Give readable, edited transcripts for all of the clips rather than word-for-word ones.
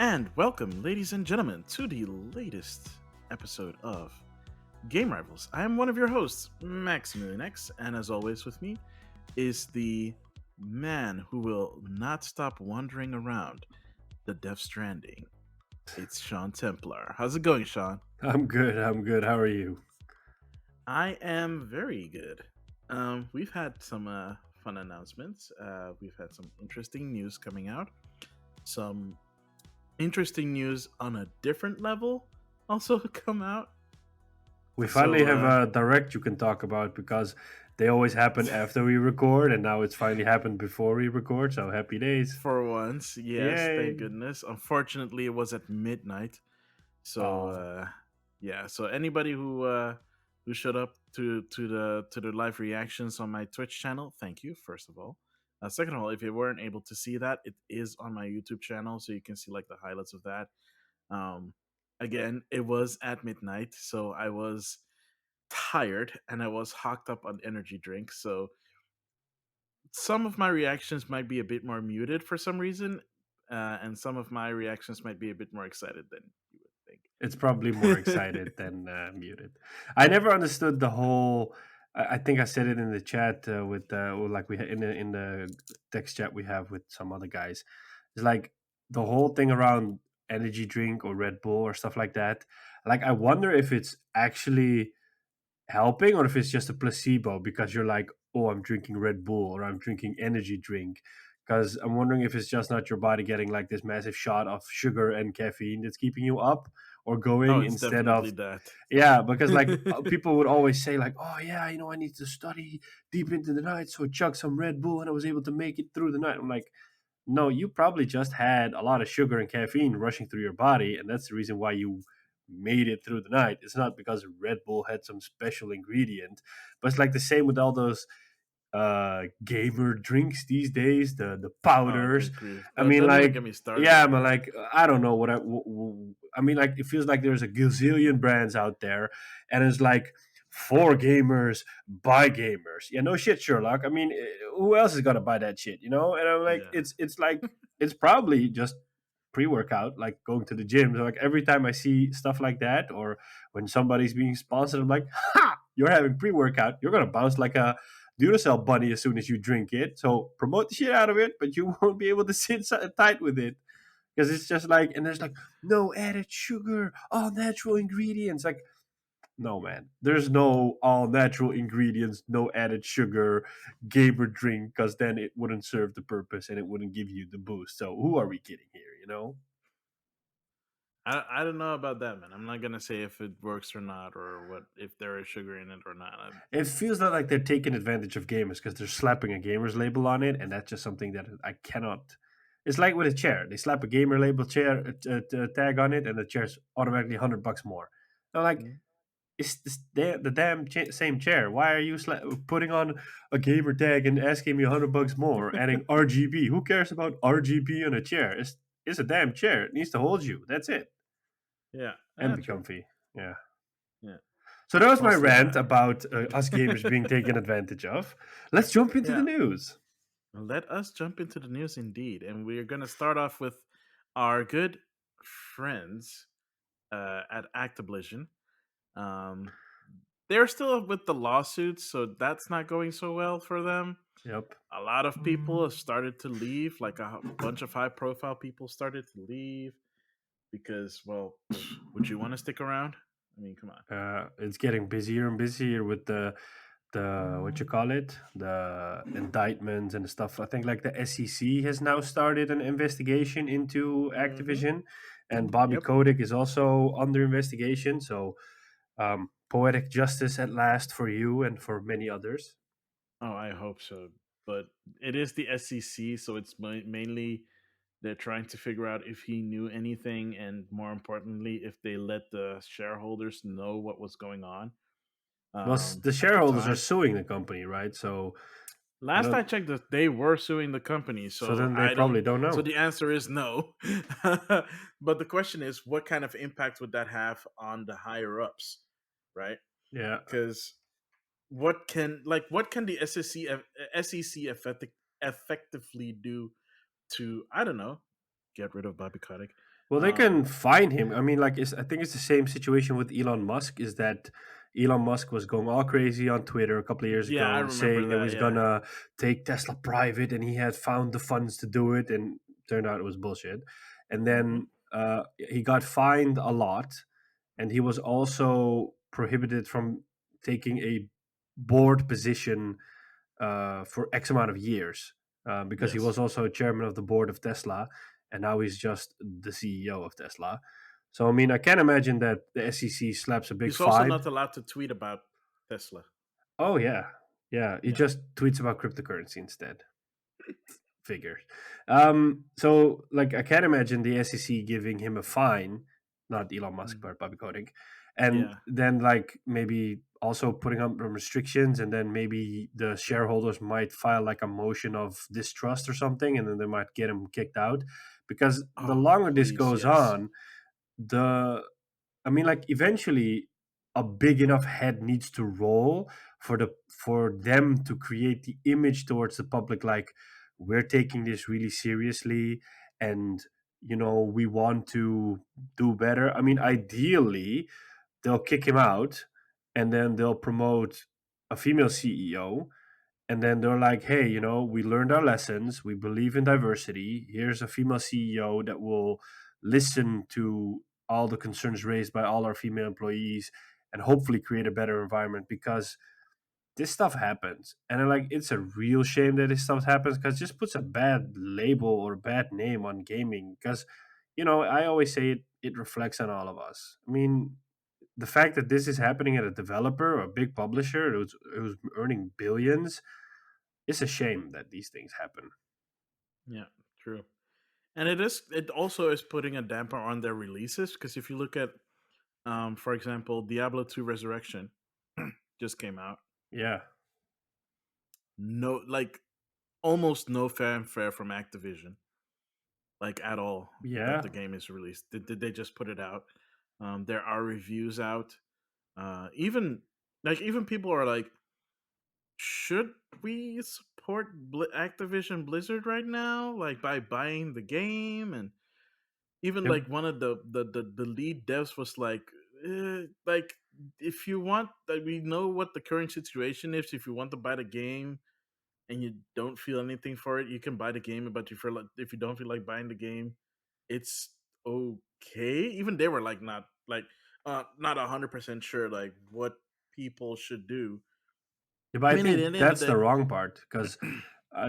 And welcome, ladies and gentlemen, to the latest episode of Game Rivals. I am one of your hosts, Maxemillian X, and as always, with me is the man who will not stop wandering around the Death Stranding. It's Sean Templar. How's it going, Sean? I'm good. I'm good. How are you? I am very good. We've had some fun announcements. We've had some interesting news coming out. Some interesting news on a different level also come out. We finally So have a direct you can talk about because they always happen after we record, and now it's finally happened before we record. So happy days! for once, yes, thank Yay! goodness. Unfortunately, it was at midnight. So Oh, yeah, so anybody who showed up to the live reactions on my Twitch channel, thank you first of all. Second of all, if you weren't able to see that, it is on my YouTube channel, so you can see like the highlights of that. Um, Again, it was at midnight, so I was tired and I was hocked up on energy drinks. So some of my reactions might be a bit more muted for some reason, and some of my reactions might be a bit more excited than you would it's probably more excited than muted. I never understood the whole. I think I said it in the chat with like we in the text chat we have with some other guys. It's like the whole thing around energy drink or Red Bull or stuff like that. Like I wonder if it's actually helping or if it's just a placebo because you're like, oh, I'm drinking Red Bull or I'm drinking energy drink. Because I'm wondering if it's just not your body getting like this massive shot of sugar and caffeine that's keeping you up or oh, going it's instead definitely of, that. yeah, because like people would always say, like, oh, yeah, I need to study deep into the night. So I chugged some Red Bull and I was able to make it through the night. I'm like, no, you probably just had a lot of sugar and caffeine rushing through your body. And that's the reason why you made it through the night. It's not because Red Bull had some special ingredient, but it's like the same with all those gamer drinks these days, the Oh, powders. good grief! I mean, Don't even like, get me started yeah, on I'm that. like, I don't know I mean, like, it feels like there's a gazillion brands out there, and it's like for gamers by gamers. Yeah, no shit, Sherlock. I mean, who else is gonna buy that shit, you know? And I'm like, Yeah, it's like it's probably just pre-workout, like going to the gym. So like every time I see stuff like that, or when somebody's being sponsored, I'm like, ha! You're having pre-workout. You're gonna bounce like a Duracell bunny as soon as you drink it. So promote the shit out of it, but you won't be able to sit tight with it because it's just like, and there's like no added sugar, all natural ingredients. Like, no, man, there's no all natural ingredients, no added sugar gamer drink because then it wouldn't serve the purpose and it wouldn't give you the boost. So who are we kidding here? You know? I don't know about that, man. I'm not gonna say if it works or not, or what if there is sugar in it or not. It feels like they're taking advantage of gamers because they're slapping a gamer's label on it, and that's just something that I cannot. It's like with a chair; they slap a gamer label tag on it, and the chair's automatically $100 more. I'm like, Mm. it's the damn same chair. Why are you putting on a gamer tag and asking me $100 more, adding RGB? Who cares about RGB on a chair? It's a damn chair. It needs to hold you. That's it, Yeah, and be true. comfy. Yeah. Yeah, So that was my mostly rant that. about us gamers being taken advantage of. Let's jump into the Yeah, news. let us jump into the news indeed, and we're gonna start off with our good friends at Activision. Um, they're still with the lawsuits, so that's not going so well for them. Yep. A lot of people have started to leave, like a bunch of high profile people started to leave because, well, would you want to stick around? I mean, come on. It's getting busier and busier with the what you call it, the indictments and stuff. I think like the SEC has now started an investigation into Mm-hmm. Activision, and Bobby Yep. Kotick is also under investigation. So poetic justice at last for you and for many others. Oh, I hope so. But it is the SEC, so it's mainly they're trying to figure out if he knew anything, and more importantly, if they let the shareholders know what was going on Well, the at the shareholders are time. suing the company, right? So I Last I don't. checked, that they were suing the company, So so then they I don't. probably don't So know. the answer is no. But the question is, what kind of impact would that have on the higher ups, right? Yeah. Because what can the SEC effectively do to, I don't know, get rid of Bobby Kotick? Well, they can Um, fine him. I mean, like, I think it's the same situation with Elon Musk. Is that Elon Musk was going all crazy on Twitter a couple of years yeah, I ago, remember saying that he that. was Yeah. gonna take Tesla private, and he had found the funds to do it, and turned out it was bullshit. And Hmm. then he got fined a lot, and he was also prohibited from taking a board position for X amount of years because he Yes. was also chairman of the board of Tesla, and now he's just the CEO of Tesla. So I mean, I can't imagine that the SEC slaps a big He's also fine. not allowed to tweet about Tesla. Oh yeah, yeah. He Yeah. just tweets about cryptocurrency instead. Figures. So like, I can't imagine the SEC giving him a fine, not Elon Musk, Mm. but Bobby Kotick, and Yeah. then like maybe also putting up some restrictions, and then maybe the shareholders might file like a motion of distrust or something, and then they might get him kicked out. Because the Oh, longer this please, goes yes. on, the I mean, like, eventually a big enough head needs to roll for them to create the image towards the public, like, we're taking this really seriously, and we want to do better. I mean, ideally they'll kick him out, and then they'll promote a female CEO, and then they're like, hey, we learned our lessons, we believe in diversity, here's a female CEO that will listen to all the concerns raised by all our female employees, and hopefully create a better environment. Because this stuff happens, and like, it's a real shame that this stuff happens, because it just puts a bad label or bad name on gaming. Because I always say it reflects on all of us. I mean, the fact that this is happening at a developer or a big publisher who's earning billions, it's a shame that these things happen. Yeah, true. And it also is putting a damper on their releases because if you look at for example, Diablo 2 Resurrection just came out. Yeah, No, like almost no fanfare from Activision, like at all, that yeah, the game is released. Did they just put it out? There are reviews out. Even even people are like, should we support Activision Blizzard right now, like by buying the game? And even Yep. like one of the lead devs was like if you want, like, we know what the current situation is. If you want to buy the game and you don't feel anything for it, you can buy the game. But if you don't feel like buying the game, it's okay. Even they were like not 100% sure like what people should do. Yeah, but I I mean, at think the end of that's the the day, wrong part, because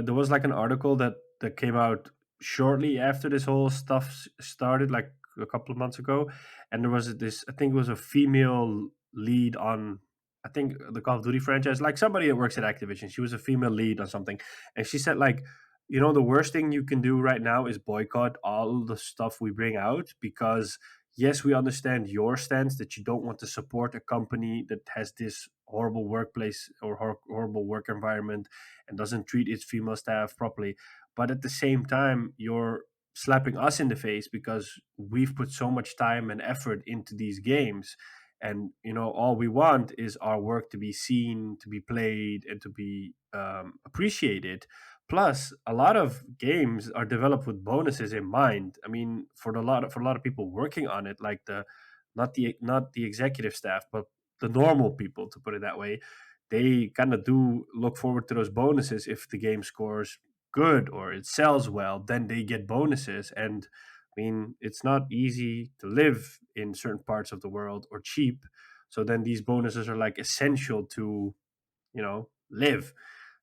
there was like an article that came out shortly after this whole stuff started, like a couple of months ago, and there was this. I think it was a female lead on, I think, the Call of Duty franchise, like somebody that works at Activision. She was a female lead on something, and she said like, the worst thing you can do right now is boycott all the stuff we bring out, because yes, we understand your stance that you don't want to support a company that has this horrible workplace or horrible work environment and doesn't treat its female staff properly. But at the same time, you're slapping us in the face because we've put so much time and effort into these games. And all we want is our work to be seen, to be played, and to be appreciated. Plus, a lot of games are developed with bonuses in mind. I mean, for a lot of people working on it, like the not the executive staff, but the normal people, to put it that way, they kind of do look forward to those bonuses. If the game scores good or it sells well, then they get bonuses. And I mean, it's not easy to live in certain parts of the world, or cheap. So then these bonuses are like essential to live.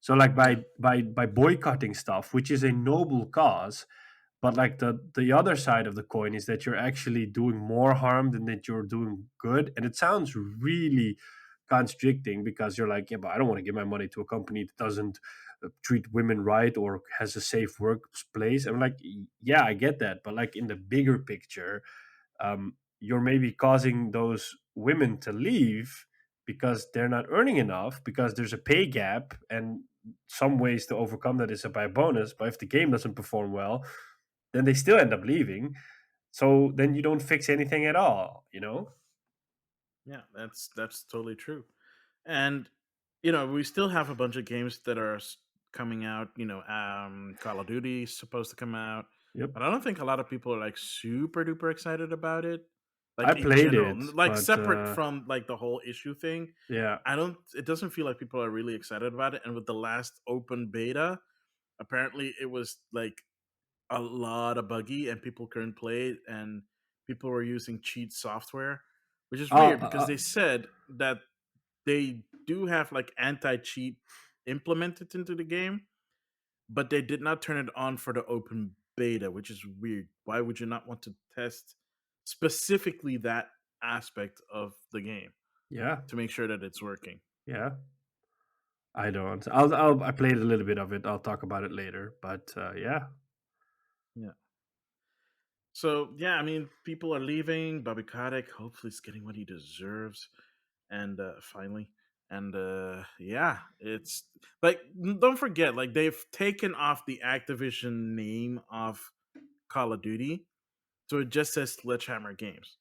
So like, yeah, by boycotting stuff, which is a noble cause, but like the other side of the coin is that you're actually doing more harm than that you're doing good. And it sounds really contradicting, because you're like, yeah, but I don't want to give my money to a company that doesn't treat women right or has a safe workplace. I'm like, yeah, I get that, but like, in the bigger picture, you're maybe causing those women to leave because they're not earning enough, because there's a pay gap, and some ways to overcome that is by a bonus. But if the game doesn't perform well, then they still end up leaving. So then you don't fix anything at all. yeah, that's totally true. And we still have a bunch of games that are coming out. Call of Duty is supposed to come out. Yep. but I don't think a lot of people are like super duper excited about it. I Like in played general, it, like but separate from like the whole issue thing. yeah. I don't. It doesn't feel like people are really excited about it. And with the last open beta, apparently it was like a lot of buggy, and people couldn't play it, and people were using cheat software, which is Uh, weird because uh, they said that they do have like anti cheat implemented into the game, but they did not turn it on for the open beta, which is weird. Why would you not want to test specifically that aspect of the game yeah, to make sure that it's working? yeah. I don't. I played a little bit of it. I'll talk about it later. But yeah, Yeah. So yeah, I mean, people are leaving. Bobby Kotick hopefully is getting what he deserves, and finally, and yeah, it's like don't forget, like they've taken off the Activision name of Call of Duty, so it just says Sledgehammer Games.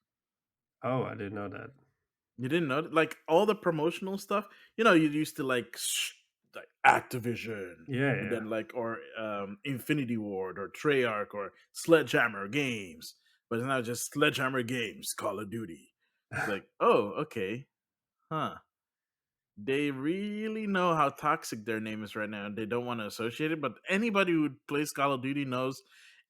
oh, I didn't know that. You didn't know that? Like all the promotional stuff, you know, you used to like Activision, Yeah, and yeah. then like or Infinity Ward or Treyarch or Sledgehammer Games, but it's not just Sledgehammer Games, Call of Duty. It's like, oh, okay, huh? They really know how toxic their name is right now, and they don't want to associate it. But anybody who plays Call of Duty knows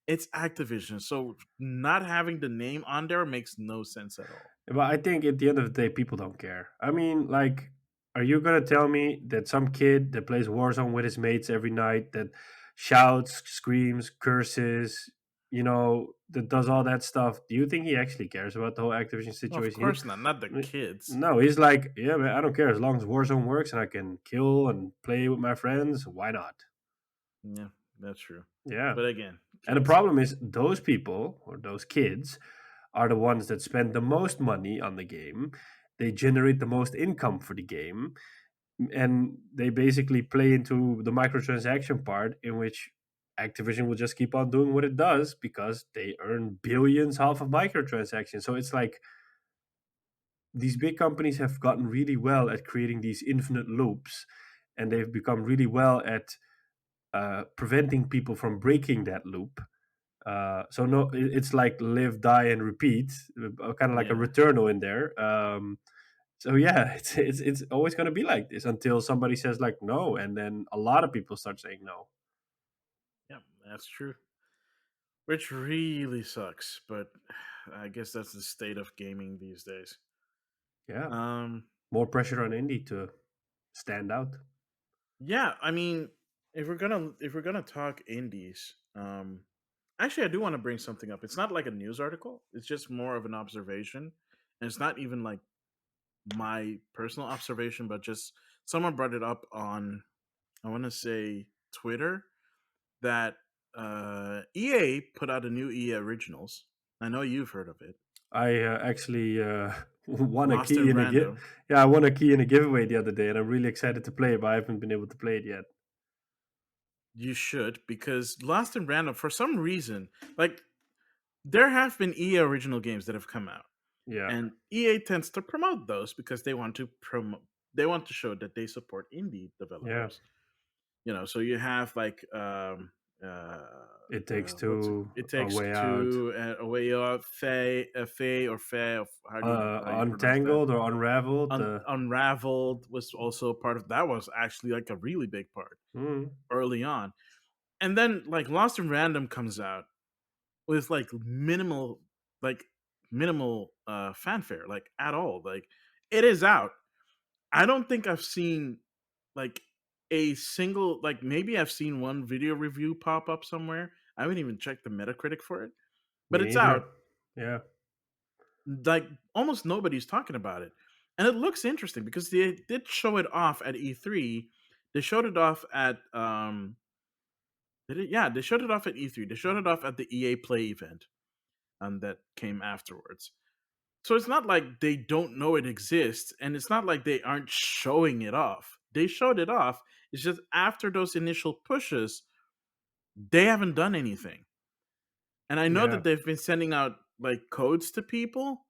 it's Activision, so not having the name on there makes no sense at all. But I think at the end of the day, people don't care. I mean, like, are you gonna tell me that some kid that plays Warzone with his mates every night, that shouts, screams, curses, that does all that stuff? Do you think he actually cares about the whole Activision Of situation? course not. Not the kids. No, he's like, yeah, man, I don't care as long as Warzone works and I can kill and play with my friends. Why not? Yeah, that's true. Yeah. But again, And the kids. problem is those people or those kids are the ones that spend the most money on the game. They generate the most income for the game, and they basically play into the microtransaction part in which Activision will just keep on doing what it does because they earn billions half of microtransactions. So it's like these big companies have gotten really well at creating these infinite loops, and they've become really well at preventing people from breaking that loop. So no, it's like live, die, and repeat, kind of like a Yeah. returnal in there. So yeah, it's always going to be like this until somebody says like no, and then a lot of people start saying no. Yeah, that's true. Which really sucks, but I guess that's the state of gaming these days. Yeah, Um more pressure on indie to stand out. yeah, I mean, if we're gonna talk indies, actually I do want to bring something up. It's not like a news article, it's just more of an observation. And it's not even like my personal observation, but just someone brought it up on, I wanna say, Twitter, that EA put out a new EA Originals. I know you've heard of it. I actually won a Lost key in in a give. Random. Yeah, I won a key in a giveaway the other day, and I'm really excited to play it, but I haven't been able to play it yet. You should, because Lost in Random, for some reason, like there have been EA original games that have come out, Yeah, and EA tends to promote those because they want to show that they support indie yeah. developers. You know, so you have like It takes what's it? two, It a takes way out. two, a way out, Faye or Faye. How do you pronounce that? Untangled or unraveled. Unraveled was also part of that. Was actually like a really big part Mm, early on, and then like Lost in Random comes out with like minimal fanfare, like at all. Like it is out. I don't think I've seen like a single, like maybe I've seen one video review pop up somewhere. I haven't even checked the Metacritic for it, but me it's out. neither. Yeah, Like almost nobody's talking about it, and it looks interesting because they did show it off at E3. They showed it off at did it? Yeah, they showed it off at E3. They showed it off at the EA Play event, that came afterwards. So it's not like they don't know it exists, and it's not like they aren't showing it off. They showed it off. It's just after those initial pushes, they haven't done anything. And I know yeah. that they've been sending out like codes to people,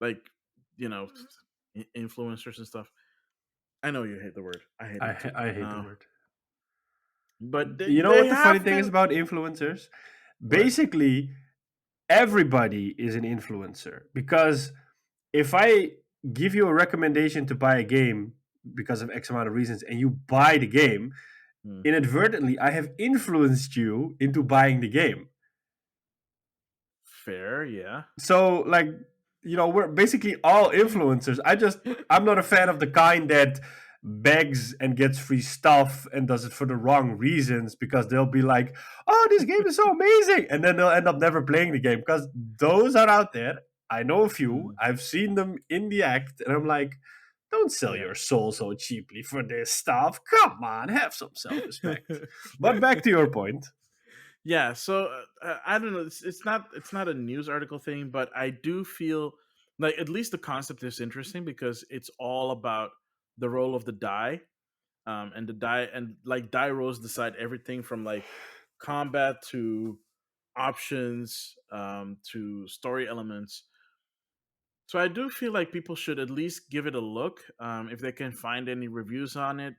like you know, influencers and stuff. I know you hate the word. I hate it too. I hate the word. But You know they what the funny have thing is been. about influencers? What? Basically, everybody is an influencer because if I give you a recommendation to buy a game because of X amount of reasons and you buy the game, Hmm. inadvertently I have influenced you into buying the game. Fair, yeah. So like, we're basically all influencers. I'm not a fan of the kind that begs and gets free stuff and does it for the wrong reasons because they'll be like, oh, this game is so amazing, and then they'll end up never playing the game, because those are out there. I know a few, Hmm. I've seen them in the act, and I'm like, don't sell Yeah. your soul so cheaply for this stuff. Come on, have some self-respect. But back to your point. Yeah, so I don't know. It's not a news article thing, but I do feel like at least the concept is interesting because it's all about the role of the die, and the die and like die rolls decide everything from like combat to options, to story elements. So I do feel like people should at least give it a look, if they can find any reviews on it.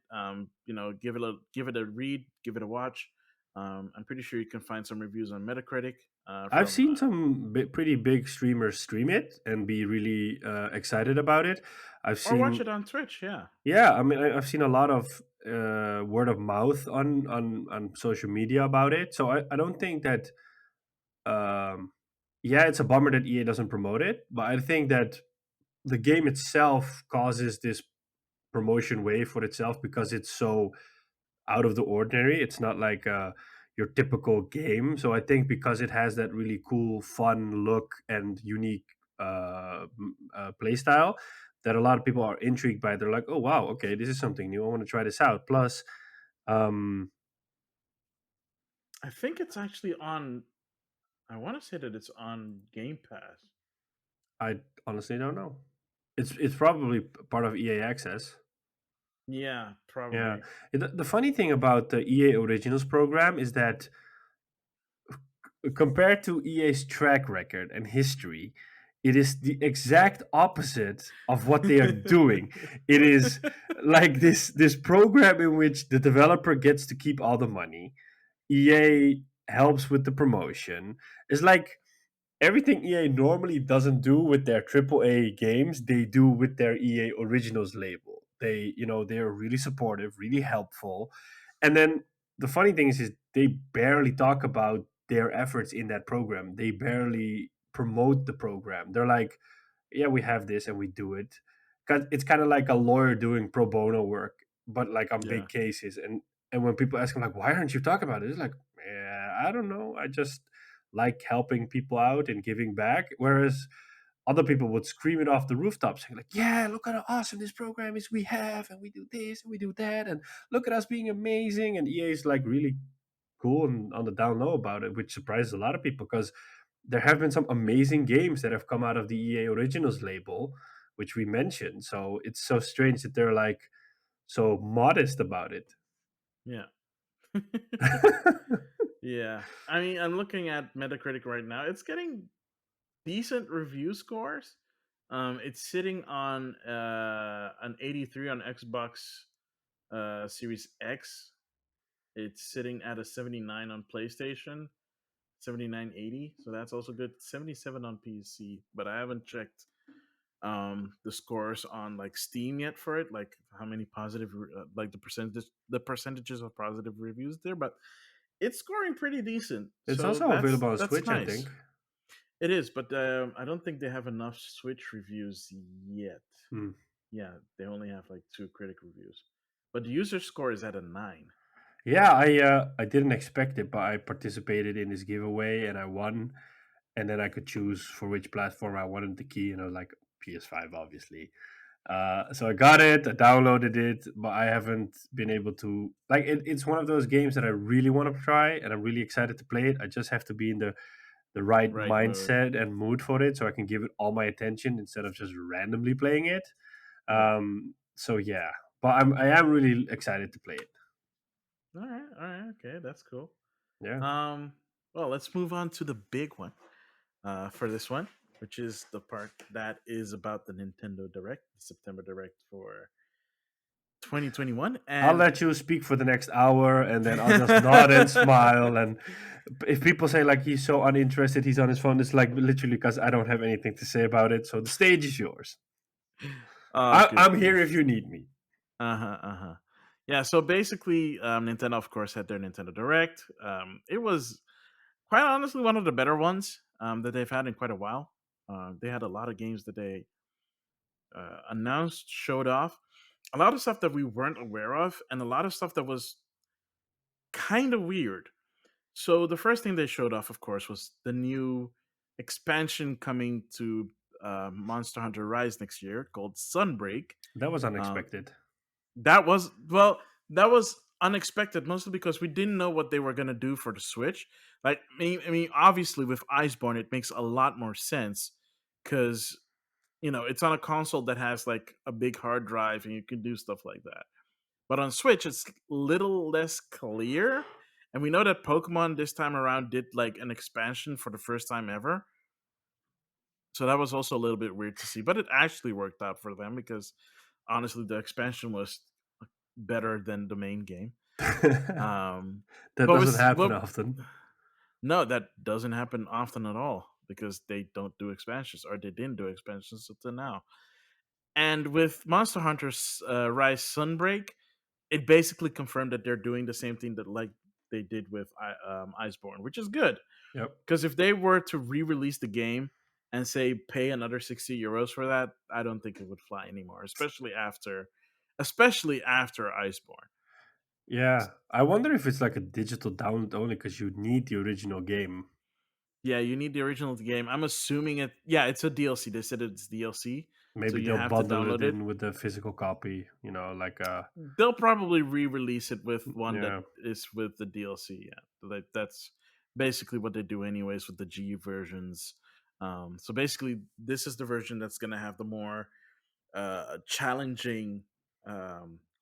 Give it a read, give it a watch. I'm pretty sure you can find some reviews on Metacritic, I've from seen some pretty big streamers stream it and be really excited about it. I've or watch seen, it on Twitch. Yeah, yeah, I mean, I've seen a lot of word of mouth on social media about it. So I don't think that, um, yeah, it's a bummer that EA doesn't promote it, but I think that the game itself causes this promotion wave for itself because it's so out of the ordinary. It's not like your typical game. So I think because it has that really cool, fun look and unique play style, that a lot of people are intrigued by it. They're like, oh wow, okay, this is something new. I want to try this out. Plus, um, I think it's actually on. I want to say that it's on Game Pass. I honestly don't know. It's probably part of EA Access. Yeah, Yeah. probably. The funny thing about the EA Originals program is that compared to EA's track record and history, it is the exact opposite of what they are doing. It is like this program in which the developer gets to keep all the money. EA helps with the promotion. It's like everything EA normally doesn't do with their AAA games, they do with their EA Originals label. They're really supportive, really helpful. And then the funny thing is they barely talk about their efforts in that program. They barely promote the program. They're like, yeah, we have this and we do it. 'Cause it's kind of like a lawyer doing pro bono work, but like on Yeah, big cases. And when people ask him like, why aren't you talking about it? It's like, yeah, I don't know. I just like helping people out and giving back. Whereas other people would scream it off the rooftops, saying like, "Yeah, look at how awesome this program is we have, and we do this and we do that, and look at us being amazing." And EA is like really cool and on the down low about it, which surprises a lot of people because there have been some amazing games that have come out of the EA Originals label, which we mentioned. So it's so strange that they're like so modest about it. yeah. Yeah. I mean, I'm looking at Metacritic right now. It's getting decent review scores. It's sitting on an 83 on Xbox Series X. It's sitting at a 79 on PlayStation, 7980. So that's also good. 77 on PC, but I haven't checked the scores on like Steam yet for it, like how many positive, like the percentages of positive reviews there, but it's scoring pretty decent. It's So also that's available on that's Switch, I nice. think. It is, but I don't think they have enough Switch reviews yet. Hmm. Yeah, they only have like two critic reviews, but the user score is at a 9. Yeah, I didn't expect it, but I participated in this giveaway and I won. And then I could choose for which platform I wanted the key, and I was like PS5, obviously. So I got it, I downloaded it, but I haven't been able to like it. It's one of those games that I really want to try, and I'm really excited to play it. I just have to be in the right Right mode. mindset and mood for it, so I can give it all my attention instead of just randomly playing it. Yeah. So yeah, but I am really excited to play it. All right. All right. Okay, that's cool. Yeah. Um. Well, let's move on to the big one. For this one, which is the part that is about the Nintendo Direct, the September Direct for 2021, I'll and let you speak for the next hour, and then I'll just nod and smile. And if people say like he's so uninterested, he's on his phone, it's like literally because I don't have anything to say about it. So the stage is yours. oh, good I'm here if grief. you need me. Uh-huh, uh-huh. Yeah, so basically, Nintendo, of course, had their Nintendo Direct. It was quite honestly one of the better ones that they've had in quite a while. They had a lot of games that they announced, showed off, a lot of stuff that we weren't aware of, and a lot of stuff that was kind of weird. So the first thing they showed off, of course, was the new expansion coming to Monster Hunter Rise next year called Sunbreak. That was Uh, unexpected. that was well, that was unexpected, mostly because we didn't know what they were gonna do for the Switch. Like, I mean, obviously with Iceborne, it makes a lot more sense because it's on a console that has like a big hard drive and you can do stuff like that. But on Switch, it's little less clear. And we know that Pokemon this time around did like an expansion for the first time ever. So that was also a little bit weird to see. But it actually worked out for them because honestly, the expansion was better than the main game. That Um, but doesn't with happen what often. no, that doesn't happen often at all because they don't do expansions or they didn't do expansions until now. And with Monster Hunter's Rise Sunbreak, it basically confirmed that they're doing the same thing that like they did with Iceborne, which is good. Yep. Because if they were to re-release the game and say pay another €60 for that, I don't think it would fly anymore, especially after Iceborne. Yeah. I wonder if it's like a digital download only because you need the original game. Yeah, you need the original game. I'm assuming it. Yeah, it's a DLC. They said it's DLC, so Maybe you they'll have to bundle it download it. in with the physical copy, like They'll probably re-release it with one that yeah. is with the DLC. Yeah, that's basically what they do anyways with the G versions. So basically, this is the version that's gonna have the more challenging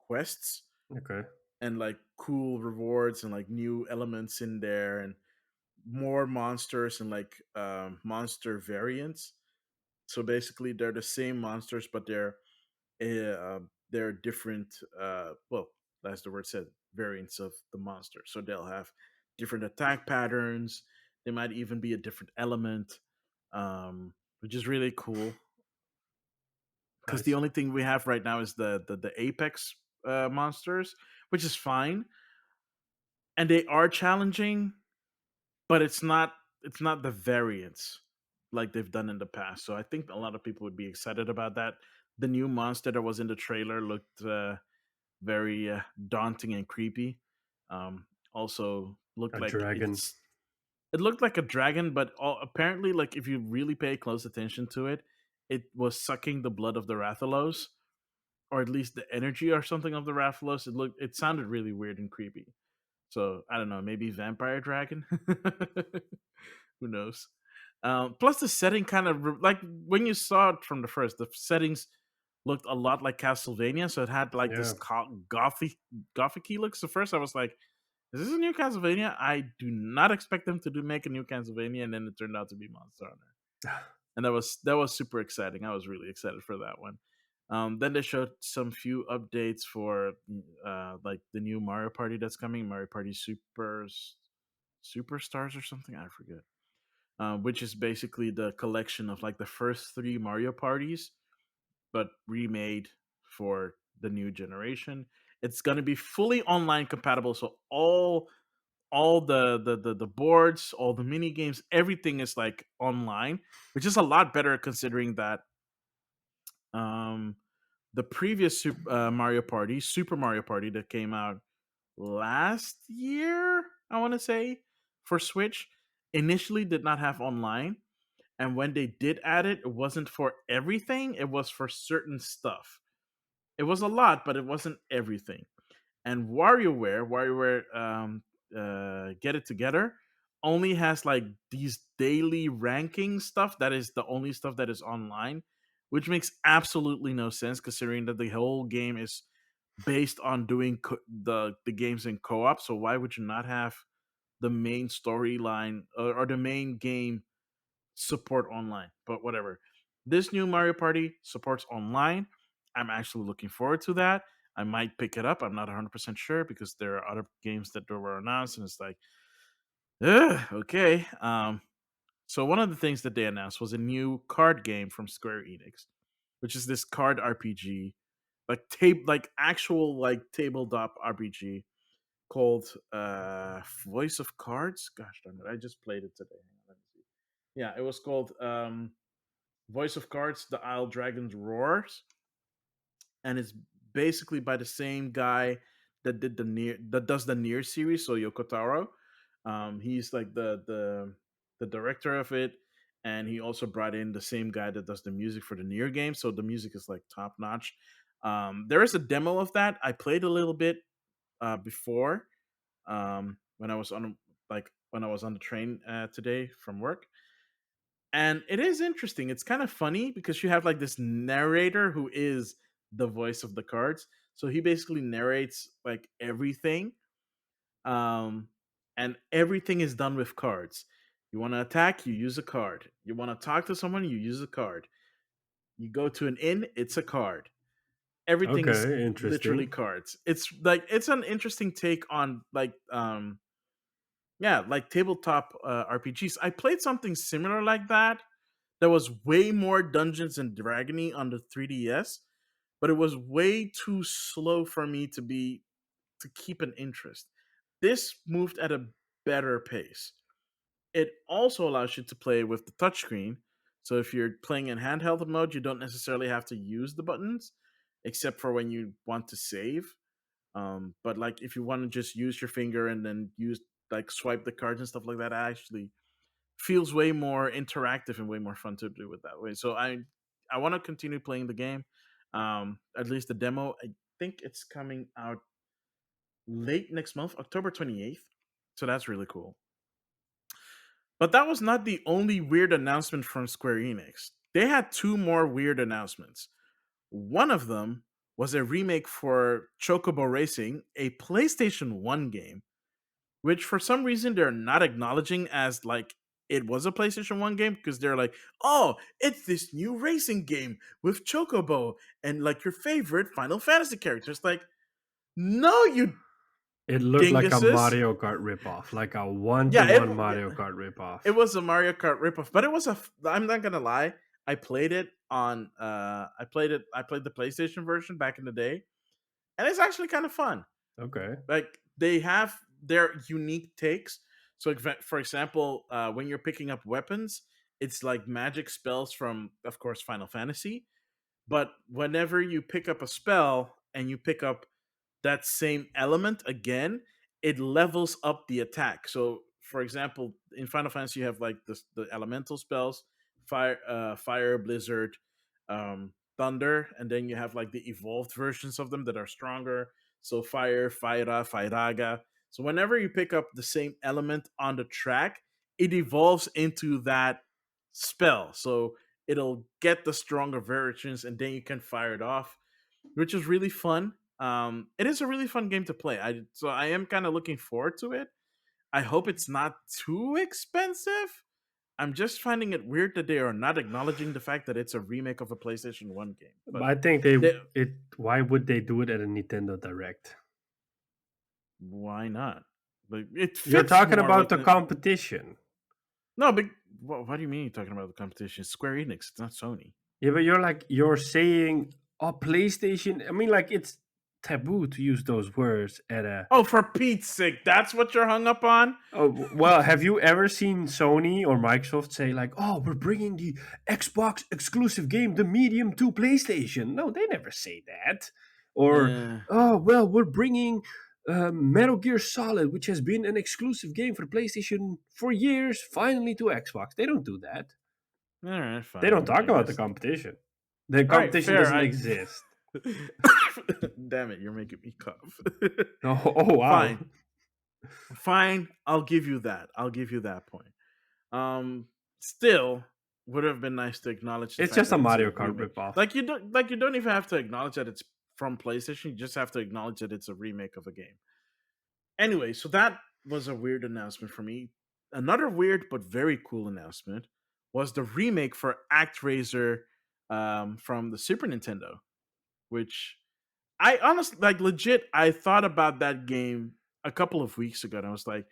quests Okay. and like cool rewards and like new elements in there and more monsters and like monster variants. So basically, they're the same monsters, but they're different. Well, as the word said, variants of the monster. So they'll have different attack patterns. They might even be a different element, which is really cool. Because the Nice. only thing we have right now is the apex monsters, which is fine, and they are challenging, but it's not the variants like they've done in the past. So I think a lot of people would be excited about that. The new monster that was in the trailer looked very daunting and creepy. Also looked A like dragon. it looked like a dragon, but apparently, like if you really pay close attention to it, it was sucking the blood of the Rathalos, or at least the energy or something of the Rathalos. It sounded really weird and creepy. So I don't know, maybe vampire dragon. Who knows? Plus, the setting kind of like when you saw it from the first, the settings looked a lot like Castlevania. So it had like this Yeah. gothic look. So first, I was like, "Is this a new Castlevania?" I do not expect them to make a new Castlevania, and then it turned out to be Monster Hunter, and that was super exciting. I was really excited for that one. Then they showed some few updates for like the new Mario Party that's coming, Mario Party Superstars or something. I forget. Which is basically the collection of like the first three Mario parties, but remade for the new generation. It's gonna be fully online compatible, so all the boards, all the mini games, everything is like online, which is a lot better considering that um the previous Mario Party, Super Mario Party that came out last year, I want to say, for Switch, initially did not have online. And when they did add it, it wasn't for everything, it was for certain stuff. It was a lot, but it wasn't everything. And WarioWare, Get It Together, only has like these daily ranking stuff. That is the only stuff that is online, which makes absolutely no sense considering that the whole game is based on doing the games in co-op. So why would you not have the main storyline or the main game support online? But whatever. This new Mario Party supports online. I'm actually looking forward to that. I might pick it up. I'm not 100% sure because there are other games that were announced, and it's like, ugh, okay. So one of the things that they announced was a new card game from Square Enix, which is this card RPG, like actual like tabletop RPG called Voice of Cards. Gosh darn it, I just played it today. Hang on, let me see. Yeah, it was called Voice of Cards: The Isle Dragons Roars, and it's basically by the same guy that does the Near series, so Yoko Taro. He's like the director of it, and he also brought in the same guy that does the music for the Near game. So the music is like top notch. There is a demo of that. I played a little bit before when I was on when I was on the train today from work, and it is interesting. It's kind of funny because you have like this narrator who is the voice of the cards, so he basically narrates like everything, um and everything is done with cards. You want to attack, you use a card. You want to talk to someone, you use a card. You go to an inn, it's a card. Everything is Okay, literally interesting. cards. It's like it's an interesting take on like yeah, like tabletop RPGs. I played something similar like that. There was way more Dungeons and Dragony on the 3DS, but it was way too slow for me to keep an interest. This moved at a better pace. It also allows you to play with the touchscreen. So if you're playing in handheld mode, you don't necessarily have to use the buttons, except for when you want to save. But like if you want to just use your finger and then use like swipe the cards and stuff like that, actually feels way more interactive and way more fun to do it that way. So I want to continue playing the game. At least the demo. I think it's coming out late next month, October 28th. So that's really cool. But that was not the only weird announcement from Square Enix. They had two more weird announcements. One of them was a remake for Chocobo Racing, a PlayStation 1 game, which for some reason they're not acknowledging as like it was a PlayStation 1 game because they're like, oh, it's this new racing game with Chocobo and like your favorite Final Fantasy characters. Like, no, you It looked like a dinguses. Mario Kart ripoff, like a one to Yeah, one yeah, Mario Kart ripoff. it was a Mario Kart ripoff, but it was I'm not gonna lie. I played it on I played the PlayStation version back in the day, and it's actually kind of fun. Okay. Like they have their unique takes. So, for example, when you're picking up weapons, it's like magic spells from, of course, Final Fantasy. But whenever you pick up a spell and you pick up that same element again, it levels up the attack. So, for example, in Final Fantasy, you have like the elemental spells, fire, blizzard, thunder, and then you have like the evolved versions of them that are stronger. So, fire, Fyra, Fyraga. So, whenever you pick up the same element on the track, it evolves into that spell. So, it'll get the stronger versions, and then you can fire it off, which is really fun. It is a really fun game to play. So I am kind of looking forward to it. I hope it's not too expensive. I'm just finding it weird that they are not acknowledging the fact that it's a remake of a PlayStation 1 game. But But I think they, why would they do it at a Nintendo Direct? why not? Like it You're fits talking more about with the the competition. no. But what do you mean you're talking about the competition? It's Square Enix. It's not Sony. Yeah, but you're saying, oh, PlayStation. I mean, like, it's taboo to use those words at a. Oh, for Pete's sake, that's what you're hung up on. Oh, well, have you ever seen Sony or Microsoft say, like, oh, we're bringing the Xbox exclusive game, the Medium, to PlayStation? No, they never say that. Or, Eh, oh, well, we're bringing Metal Gear Solid, which has been an exclusive game for PlayStation for years, finally to Xbox. They don't do that. all right, They don't fine. talk I about the guess. competition. The All right, competition fair. doesn't exist. Damn it, you're making me cough. Oh, oh wow. Fine, fine. I'll give you that. I'll give you that point. Still, would have been nice to acknowledge the It's fact just a that it's a Mario Kart remake. ripoff. Like you don't even have to acknowledge that it's from PlayStation. You just have to acknowledge that it's a remake of a game. Anyway, so that was a weird announcement for me. Another weird but very cool announcement was the remake for ActRaiser from the Super Nintendo, which I honestly, like, legit, I thought about that game a couple of weeks ago, and I was like,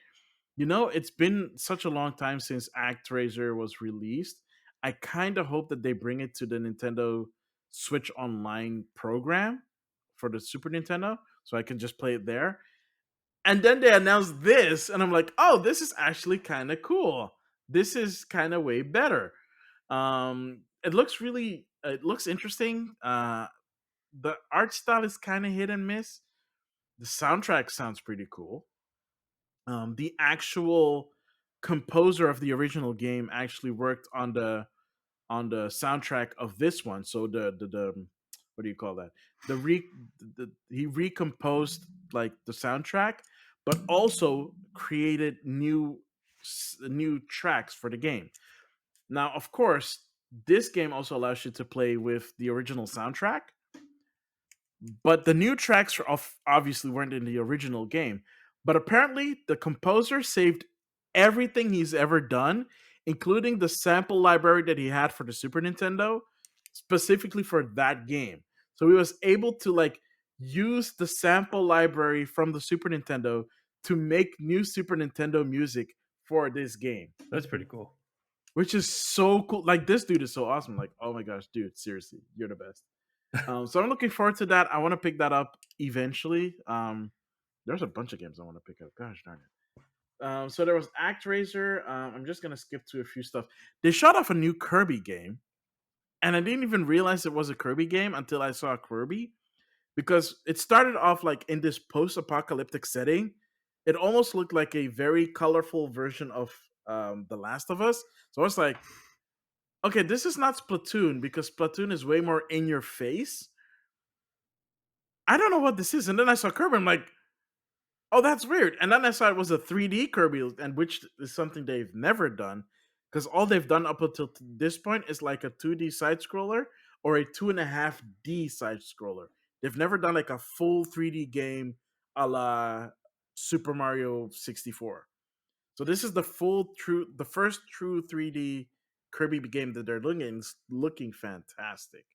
it's been such a long time since ActRaiser was released. I kind of hope that they bring it to the Nintendo Switch Online program for the Super Nintendo, so I can just play it there. And then they announced this, and I'm like, oh, this is actually kind of cool. This is kind of way better. It looks interesting. The art style is kind of hit and miss. The soundtrack sounds pretty cool. The actual composer of the original game actually worked on the soundtrack of this one. So the what do you call that? He recomposed like the soundtrack, but also created new tracks for the game. Now, of course, this game also allows you to play with the original soundtrack, but the new tracks obviously weren't in the original game. But apparently, the composer saved everything he's ever done, including the sample library that he had for the Super Nintendo, specifically for that game. So he was able to like use the sample library from the Super Nintendo to make new Super Nintendo music for this game, That's pretty cool. which is so cool. Like, this dude is so awesome. Like, oh my gosh, dude, seriously, you're the best. So I'm looking forward to that. I want to pick that up eventually. There's a bunch of games I want to pick up. Gosh darn it. So there was ActRaiser. I'm just gonna skip to a few stuff. They shot off a new Kirby game, and I didn't even realize it was a Kirby game until I saw Kirby, because it started off like in this post-apocalyptic setting. It almost looked like a very colorful version of The Last of Us. So I was like, okay, this is not Splatoon, because Splatoon is way more in your face. I don't know what this is. And then I saw Kirby. I'm like, oh, that's weird. And then I saw it was a 3D Kirby, and which is something they've never done, because all they've done up until this point is like a 2D side scroller or a 2.5D side scroller. They've never done like a full 3D game a la Super Mario 64. So this is the first true 3D Kirby game that they're looking fantastic.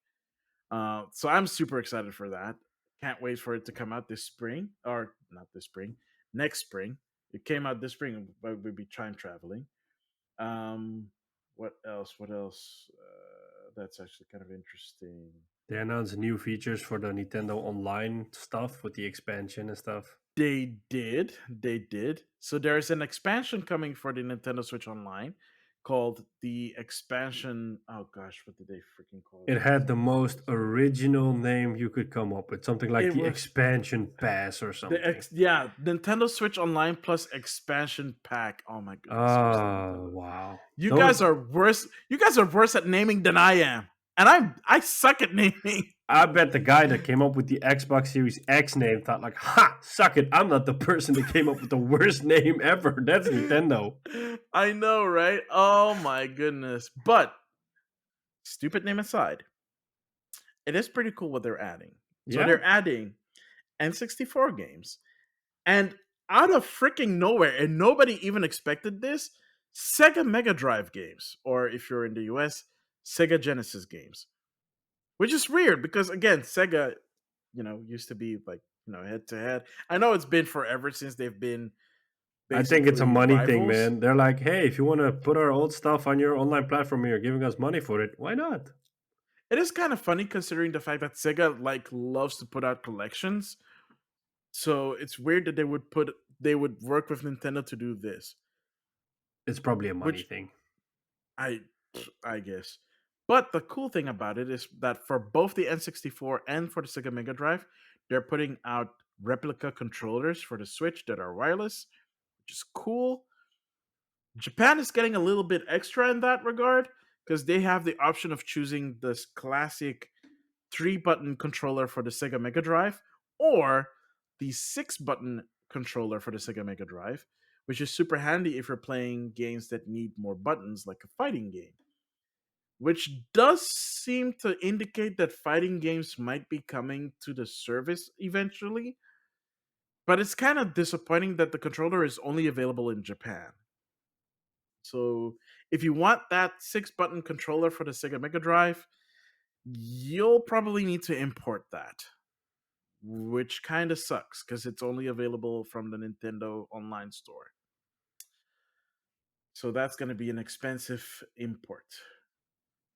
So I'm super excited for that. Can't wait for it to come out this spring, or not this spring, next spring. It came out this spring, but we'll be time traveling. Um, what else? What else? That's actually kind of interesting. They announced new features for the Nintendo Online stuff with the expansion and stuff. They did. So there's an expansion coming for the Nintendo Switch Online called the expansion. Oh gosh, what did they freaking call It that? had the most original name you could come up with, something like It the was expansion pass or something. yeah, Nintendo Switch Online plus expansion pack. Oh my goodness, seriously, Oh, Nintendo. wow. You guys Those are worse. You guys are worse at naming than I am. And I suck at naming. I bet the guy that came up with the Xbox Series X name thought like, "Ha, suck it. I'm not the person that came up with the worst name ever. That's Nintendo." I know, right? Oh my goodness. But stupid name aside, it is pretty cool what they're adding. So Yeah. they're adding N64 games. And out of freaking nowhere, and nobody even expected this, Sega Mega Drive games, or if you're in the US, Sega Genesis games. Which is weird because again, Sega, used to be like, head to head. I know it's been forever since they've been I think it's a basically money thing, rivals. man. They're like, "Hey, if you want to put our old stuff on your online platform and you're giving us money for it, why not?" It is kind of funny considering the fact that Sega like loves to put out collections. So it's weird that they would work with Nintendo to do this, It's probably a money which thing. I I guess. But the cool thing about it is that for both the N64 and for the Sega Mega Drive, they're putting out replica controllers for the Switch that are wireless, which is cool. Japan is getting a little bit extra in that regard because they have the option of choosing this classic 3-button controller for the Sega Mega Drive or the 6-button controller for the Sega Mega Drive, which is super handy if you're playing games that need more buttons, like a fighting game. Which does seem to indicate that fighting games might be coming to the service eventually. But it's kind of disappointing that the controller is only available in Japan. So if you want that 6-button controller for the Sega Mega Drive, you'll probably need to import that. which kind of sucks because it's only available from the Nintendo Online Store. So that's going to be an expensive import.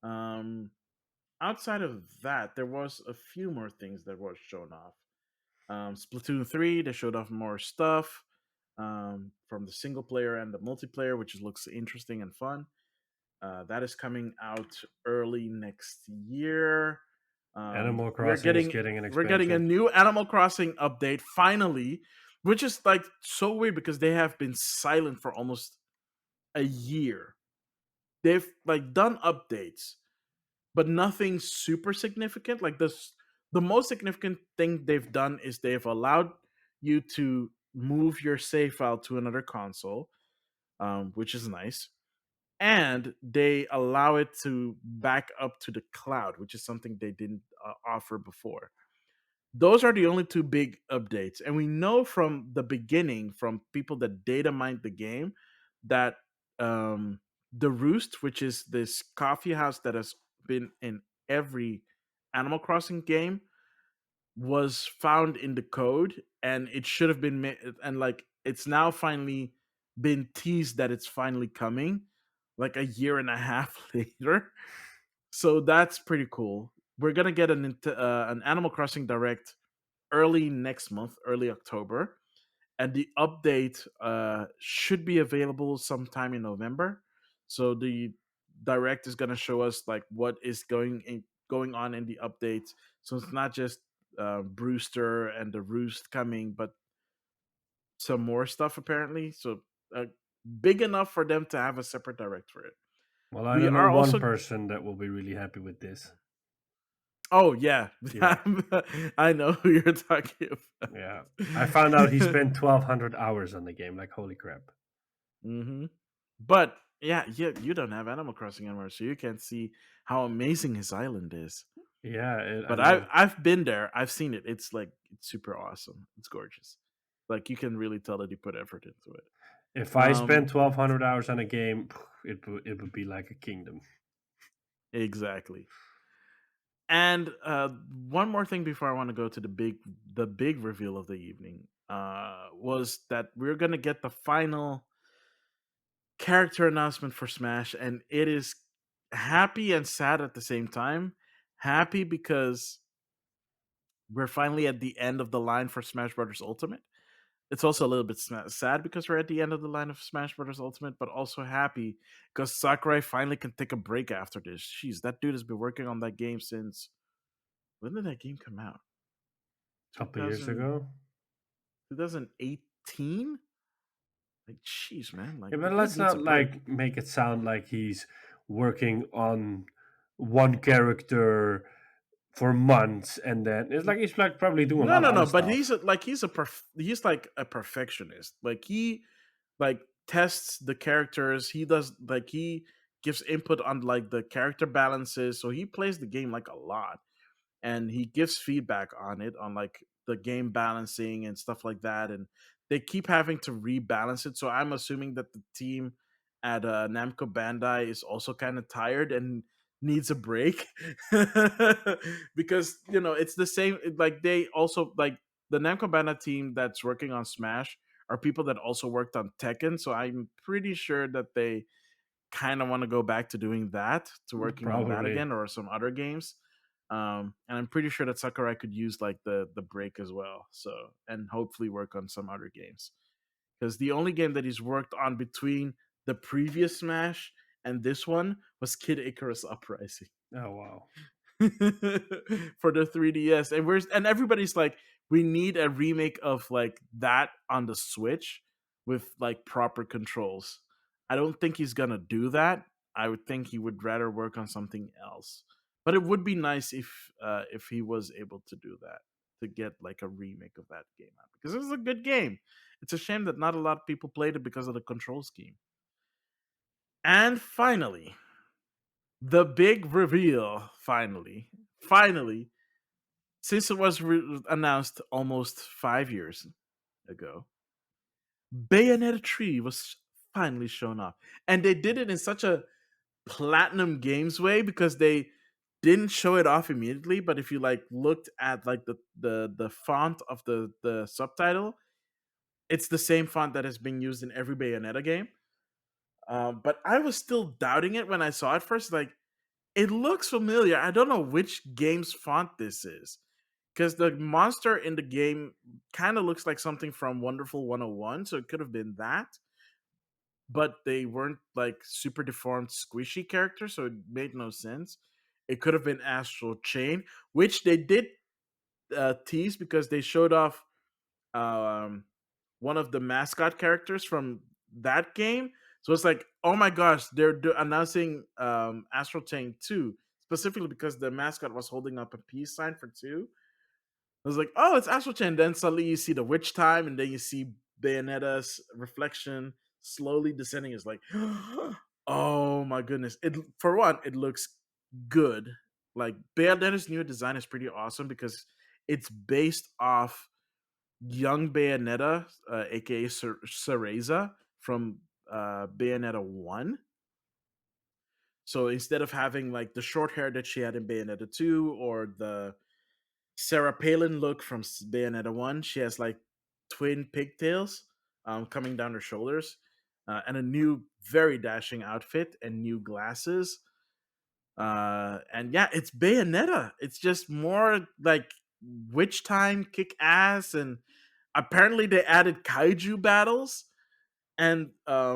Um, Outside of that, there was a few more things that was shown off. Splatoon 3, they showed off more stuff from the single player and the multiplayer, which looks interesting and fun. That is coming out early next year. Animal We're Crossing is getting getting an we're getting a expansion. new Animal Crossing update finally, which is like so weird because they have been silent for almost a year. They've like done updates, but nothing super significant. Like the most significant thing they've done is they've allowed you to move your save file to another console, which is nice, and they allow it to back up to the cloud, which is something they didn't offer before. Those are the only two big updates, and we know from the beginning from people that data mined the game that um, the Roost, which is this coffee house that has been in every Animal Crossing game, was found in the code, and it should have been and like it's now finally been teased that it's finally coming, like a year and a half later. So that's pretty cool. We're gonna get an Animal Crossing Direct early next month, early October, and the update should be available sometime in November. So the direct is going to show us like what is going on in the updates. So it's not just Brewster and the Roost coming, but some more stuff apparently. So big enough for them to have a separate direct for it. Well, I We don't know are one also. person that will be really happy with this. Oh yeah, Yeah, I know who you're talking yeah. I found out he about. spent 1,200 hours on the game. Like, holy crap. hmm But yeah, you don't have Animal Crossing anymore, so you can't see how amazing his island is. Yeah, I But know. I've been there. I've seen it. It's like it's super awesome. It's gorgeous. Like you can really tell that he put effort into it. If I Um, spent 1,200 hours on a game, it would be like a kingdom. exactly. And one more thing before I want to go to the big reveal of the evening was that we're gonna get the final character announcement for Smash, and it is happy and sad at the same time. Happy because we're finally at the end of the line for Smash Brothers Ultimate. It's also a little bit sad because we're at the end of the line of Smash Brothers Ultimate, but also happy because Sakurai finally can take a break after this. Jeez, that dude has been working on that game since when did that game come out? A couple years 2000, ago. 2018? Like, jeez, man, like Yeah, the but dude let's needs a not break. like make it sound like he's working on one character for months and then it's like he's like probably doing a No, lot no, of other no. But stuff. he's like a perfectionist. Like he like tests the characters. He does like he gives input on like the character balances. So he plays the game like a lot, and he gives feedback on it on like the game balancing and stuff like that. And they keep having to rebalance it. So I'm assuming that the team at Namco Bandai is also kind of tired and needs a break because it's the same. Like they also like the Namco Bandai team that's working on Smash are people that also worked on Tekken. So I'm pretty sure that they kind of want to go back to doing that, to working on that Probably. again or some other games. And I'm pretty sure that Sakurai could use like the break as well. So and hopefully work on some other games because the only game that he's worked on between the previous Smash and this one was Kid Icarus Uprising. Oh wow. For the 3DS, and everybody's like, we need a remake of like that on the Switch with like proper controls. I don't think he's gonna do that. I would think he would rather work on something else. But it would be nice if he was able to do that, to get like a remake of that game out because it was a good game. It's a shame that not a lot of people played it because of the control scheme. And finally, the big reveal. Finally, since it was announced almost 5 years ago, Bayonetta 3 was finally shown off. And they did it in such a Platinum Games way because they didn't show it off immediately, but if you like looked at like the font of the subtitle, it's the same font that has been used in every Bayonetta game. But I was still doubting it when I saw it first. Like, it looks familiar. I don't know which game's font this is. Because the monster in the game kind of looks like something from Wonderful 101, so it could have been that. But they weren't like super deformed, squishy characters, so it made no sense. It could have been Astral Chain, which they did tease because they showed off um, one of the mascot characters from that game. So it's like, oh my gosh, they're announcing Astral Chain 2, specifically because the mascot was holding up a peace sign for 2. I was like, oh, it's Astral Chain. Then suddenly you see the witch time, and then you see Bayonetta's reflection slowly descending. It's like, oh my goodness. It For one, it looks good. Like Bayonetta's new design is pretty awesome because it's based off young Bayonetta, aka Cereza from Bayonetta 1. So instead of having like the short hair that she had in Bayonetta 2 or the Sarah Palin look from Bayonetta 1, she has like twin pigtails coming down her shoulders and a new, very dashing outfit and new glasses. And yeah, it's Bayonetta. It's just more like witch time, kick ass, and apparently they added Kaiju Battles, and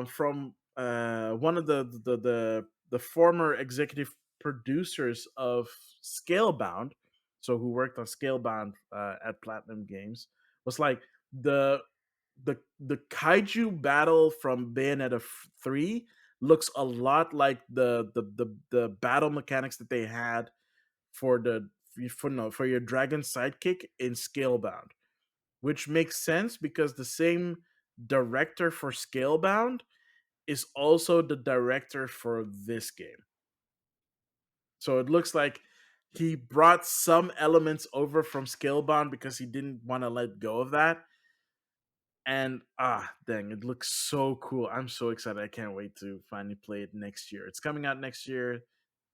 from one of the former executive producers of Scalebound, so who worked on Scalebound at Platinum Games, was like the the Kaiju battle from Bayonetta 3 looks a lot like the battle mechanics that they had for for your dragon sidekick in Scalebound, which makes sense because the same director for Scalebound is also the director for this game. So it looks like he brought some elements over from Scalebound because he didn't want to let go of that. And dang, it looks so cool. I'm so excited. I can't wait to finally play it next year. It's coming out next year.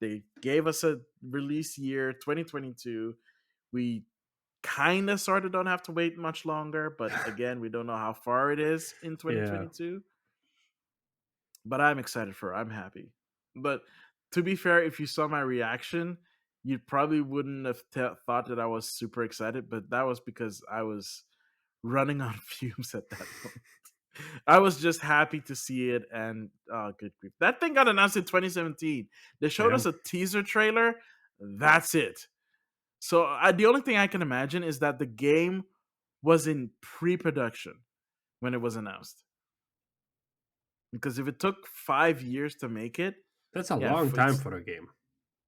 They gave us a release year, 2022. We kind of sort of don't have to wait much longer, but again, we don't know how far it is in Yeah. 2022. But I'm excited for it. I'm happy. But to be fair, if you saw my reaction, you probably wouldn't have thought that I was super excited, but that was because I was running on fumes at that point. I was just happy to see it, and oh, good grief. That thing got announced in 2017. They showed Yeah. us a teaser trailer. That's it. So the only thing I can imagine is that the game was in pre-production when it was announced. Because if it took 5 years to make it, That's a yeah, long time for a game.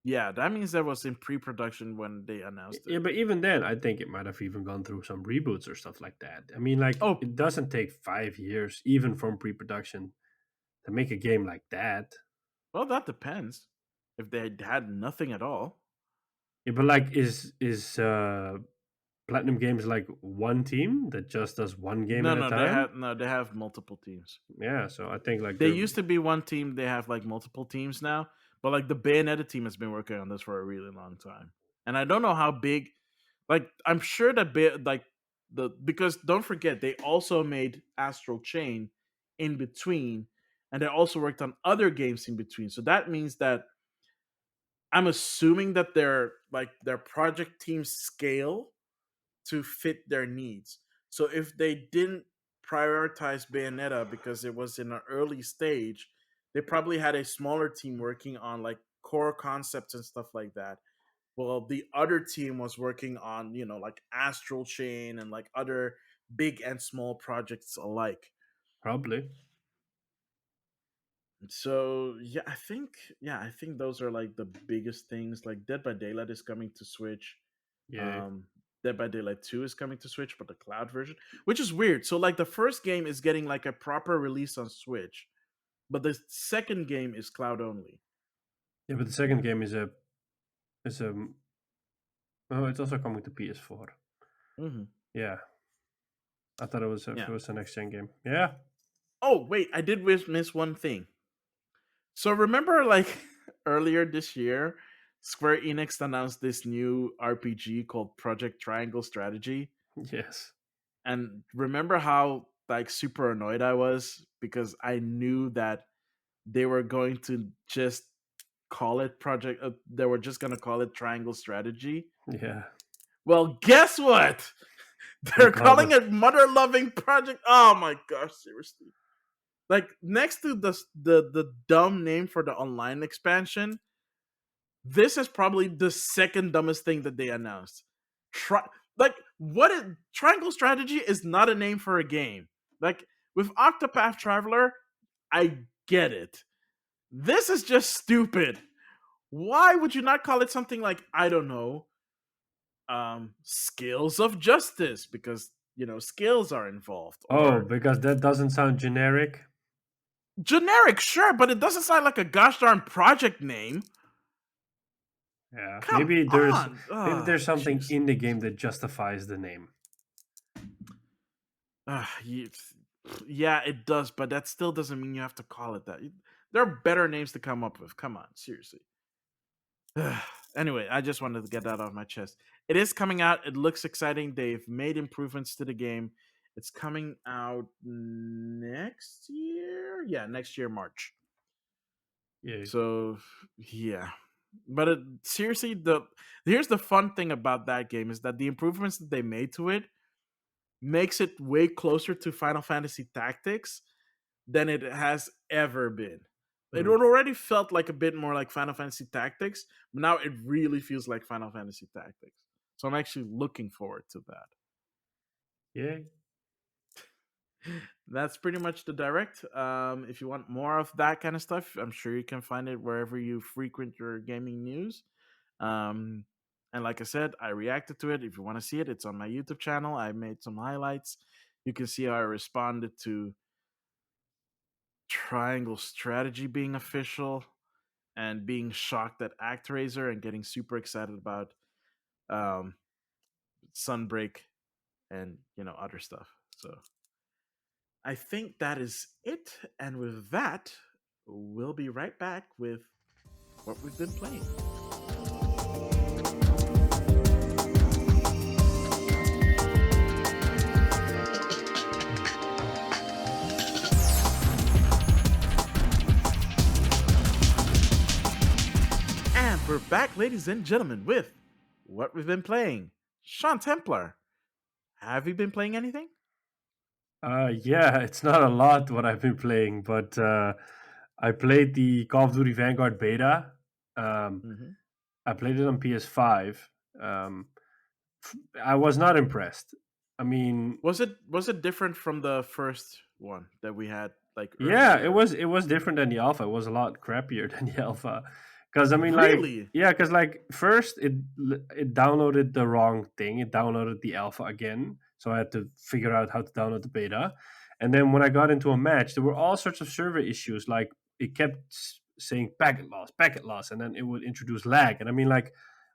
yeah, that means that was in pre-production when they announced it. Yeah, but even then, I think it might have even gone through some reboots or stuff like that. I mean, like, Oh, it doesn't take 5 years, even from pre production, to make a game like that. well, that depends. If they had nothing at all, Yeah, but like, is Platinum Games like one team that just does one game no, at a no, they time? have no, they have multiple teams. Yeah, so I think like They they're used to be one team. They have like multiple teams now, but like the Bayonetta team has been working on this for a really long time, and I don't know how big. Like, I'm sure that like because don't forget they also made Astral Chain in between, and they also worked on other games in between. So that means that I'm assuming that their project teams scale to fit their needs. So if they didn't prioritize Bayonetta because it was in an early stage, they probably had a smaller team working on like core concepts and stuff like that. Well, the other team was working on, like Astral Chain and like other big and small projects alike. probably. So I think those are like the biggest things. Like Dead by Daylight is coming to Switch. Yeah. Um, Dead by Daylight 2 is coming to Switch, but the cloud version, which is weird. So like the first game is getting like a proper release on Switch, but the second game is cloud only. Yeah, but the second game is a oh, it's also coming to PS4. Hmm. Yeah, I thought it Yeah. was a next gen game. Yeah. Oh wait, I did miss one thing. So remember, like earlier this year, Square Enix announced this new RPG called Project Triangle Strategy. Yes. And remember how like super annoyed I was because I knew that they were going to just call it project they were just going to call it Triangle Strategy. Yeah. Well, guess what? They They're called calling it. it Mother Loving Project. Oh my gosh, seriously. Like next to the dumb name for the online expansion, this is probably the second dumbest thing that they announced. Like what is Triangle Strategy is not a name for a game. Like with Octopath Traveler, I get it. This is just stupid. Why would you not call it something like, I don't know, Skills of Justice, because skills are involved, Oh, or because that doesn't sound generic. generic, sure, but it doesn't sound like a gosh darn project name. Yeah. Come on. Maybe there's something in Seriously. the game that justifies the name. Ah, yeah, it does, but that still doesn't mean you have to call it that. There are better names to come up with. Come on, seriously. Anyway, I just wanted to get that off my chest. It is coming out. It looks exciting. They've made improvements to the game. It's coming out next year. Yeah, next year, March. Yeah. So yeah, but seriously, here's the fun thing about that game is that the improvements that they made to it makes it way closer to Final Fantasy Tactics than it has ever been. It Mm. already felt like a bit more like Final Fantasy Tactics, but now it really feels like Final Fantasy Tactics. So I'm actually looking forward to that. Yeah. That's pretty much the direct. If you want more of that kind of stuff, I'm sure you can find it wherever you frequent your gaming news. Um, and like I said, I reacted to it. If you want to see it, it's on my YouTube channel. I made some highlights. You can see how I responded to Triangle Strategy being official and being shocked at ActRaiser and getting super excited about um, Sunbreak and other stuff. So I think that is it. And with that, we'll be right back with what we've been playing. And we're back, ladies and gentlemen, with what we've been playing. Sean Templar, have you been playing anything? Yeah, it's not a lot what I've been playing, but I played the Call of Duty Vanguard beta. Um, Mm-hmm. I played it on PS5. Um, I was not impressed. I mean, Was it different from the first one that we had like yeah, earlier? it was different than the alpha. It was a lot crappier than the alpha. Because I mean, like, Really? yeah, because like first it downloaded the wrong thing. It downloaded the alpha again, so I had to figure out how to download the beta. And then when I got into a match, there were all sorts of server issues. Like it kept saying packet loss, and then it would introduce lag. And I mean, like,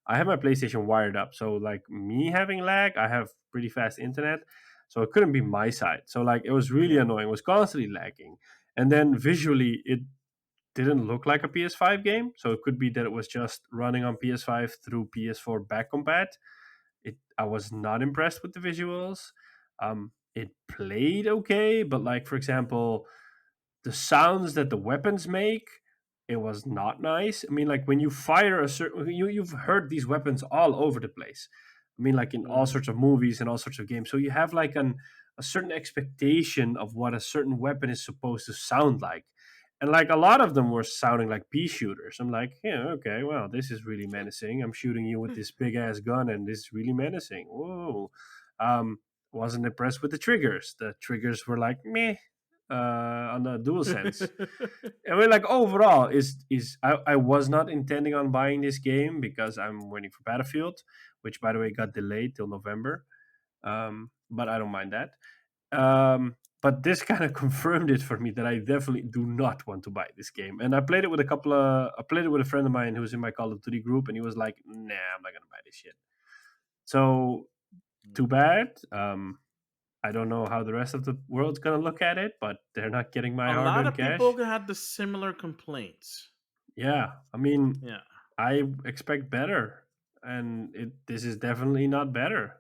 I have my PlayStation wired up, so like me having lag, I have pretty fast internet, so it couldn't be my side. So like it was really Yeah. annoying. It was constantly lagging, and then visually it didn't look like a PS5 game. So it could be that it was just running on PS5 through PS4 back compat. I was not impressed with the visuals. It played okay, but like for example, the sounds that the weapons make, it was not nice. I mean, like when you fire a certain, you've heard these weapons all over the place. I mean, like in all Mm-hmm. sorts of movies and all sorts of games. So you have like a certain expectation of what a certain weapon is supposed to sound like. And like a lot of them were sounding like pea shooters. I'm like, yeah, okay, well, this is really menacing. I'm shooting you with this big ass gun, and this is really menacing. Whoa. Um, wasn't impressed with the triggers. The triggers were like meh on the dual sense. I mean, like overall, I was not intending on buying this game because I'm waiting for Battlefield, which by the way got delayed till November. But I don't mind that. But this kind of confirmed it for me that I definitely do not want to buy this game. And I played it with I played it with a friend of mine who's in my Call of Duty group, and he was like, "Nah, I'm not gonna buy this shit." So too bad. I don't know how the rest of the world's gonna look at it, but they're not getting my A lot hard-earned of people cash. had the similar complaints. Yeah, I mean, Yeah. I expect better, and this is definitely not better.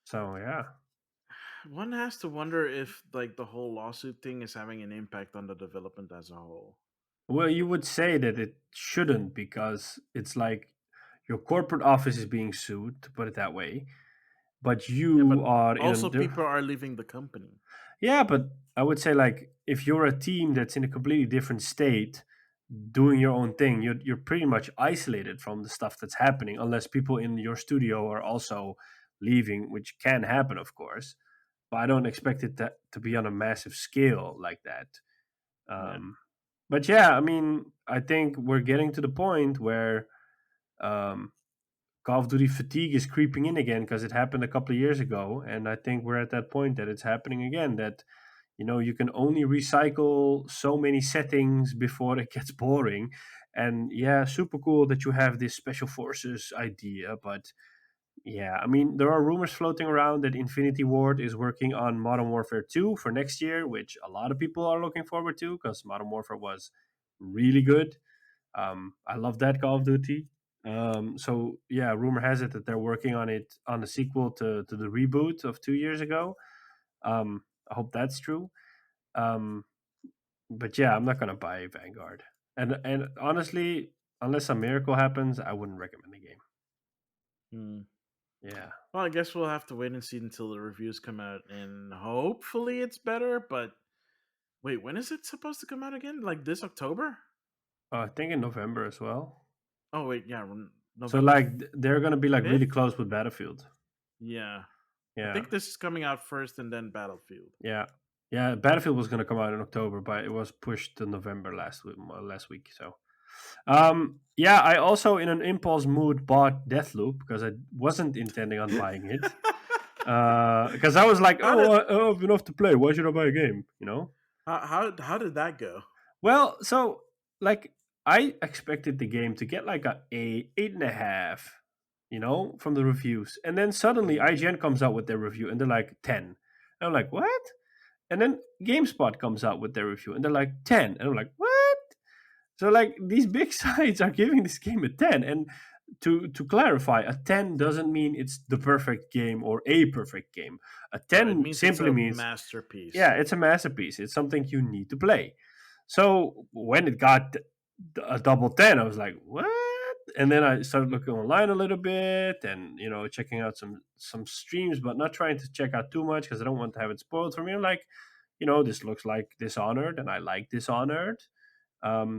So yeah. One has to wonder if like the whole lawsuit thing is having an impact on the development as a whole. Well, you would say that it shouldn't because it's like your corporate office is being sued, to put it that way, but Yeah, you but are in also a people are leaving the company. yeah, but I would say like if you're a team that's in a completely different state doing your own thing, you're pretty much isolated from the stuff that's happening unless people in your studio are also leaving, which can happen, of course. But I don't expect it to be on a massive scale like that. Yeah. Um, but yeah, I mean, I think we're getting to the point where um, Call of Duty fatigue is creeping in again because it happened a couple of years ago, and I think we're at that point that it's happening again. That you can only recycle so many settings before it gets boring. And yeah, super cool that you have this special forces idea, but yeah, I mean, there are rumors floating around that Infinity Ward is working on Modern Warfare 2 for next year, which a lot of people are looking forward to because Modern Warfare was really good. I love that Call of Duty. So yeah, rumor has it that they're working on it on a sequel to the reboot of 2 years ago. I hope that's true. Um, but yeah, I'm not gonna buy Vanguard. And honestly, unless a miracle happens, I wouldn't recommend the game. Hmm. Yeah. Well, I guess we'll have to wait and see until the reviews come out, and hopefully it's better. But wait, when is it supposed to come out again? Like this October? I think in November as well. Oh wait, yeah, So November like they're gonna be like really 5th. close with Battlefield. Yeah, I Yeah, think this is coming out first, and then Battlefield. yeah, yeah. Battlefield was gonna come out in October, but it was pushed to November last week. So, yeah, I also in an impulse mood bought Deathloop because I wasn't intending on buying it. Because I was like, how did I have enough to play. Why should I buy a game? You know. how did that go? Well, so like I expected the game to get like a 8.5, from the reviews, and then suddenly Mhm. IGN comes out with their review and they're like 10. And I'm like, what? And then GameSpot comes out with their review and they're like 10, and I'm like, what? So like these big sites are giving this game a 10, and to clarify, a 10 doesn't mean it's the perfect game or a perfect game. A No, it 10 means it's simply a means masterpiece. yeah, it's a masterpiece. It's something you need to play. So when it got a double 10, I was like, what? And then I started looking online a little bit and, checking out some streams, but not trying to check out too much because I don't want to have it spoiled for me. I'm like, this looks like Dishonored and I like Dishonored.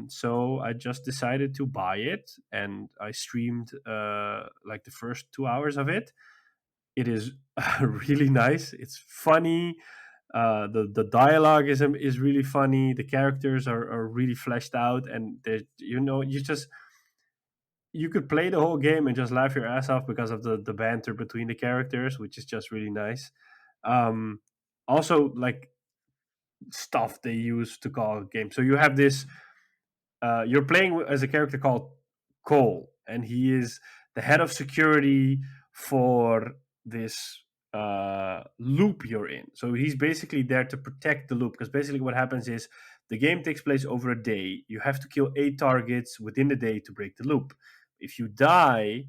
So I just decided to buy it and I streamed like the first 2 hours of it. It is really nice. It's funny. The dialogue is really funny. The characters are really fleshed out, and you could play the whole game and just laugh your ass off because of the banter between the characters, which is just really nice. Um, Also, like stuff they use to call a game. So you have this you're playing as a character called Cole, and he is the head of security for this loop you're in. So he's basically there to protect the loop because basically what happens is the game takes place over a day. You have to kill 8 targets within the day to break the loop. If you die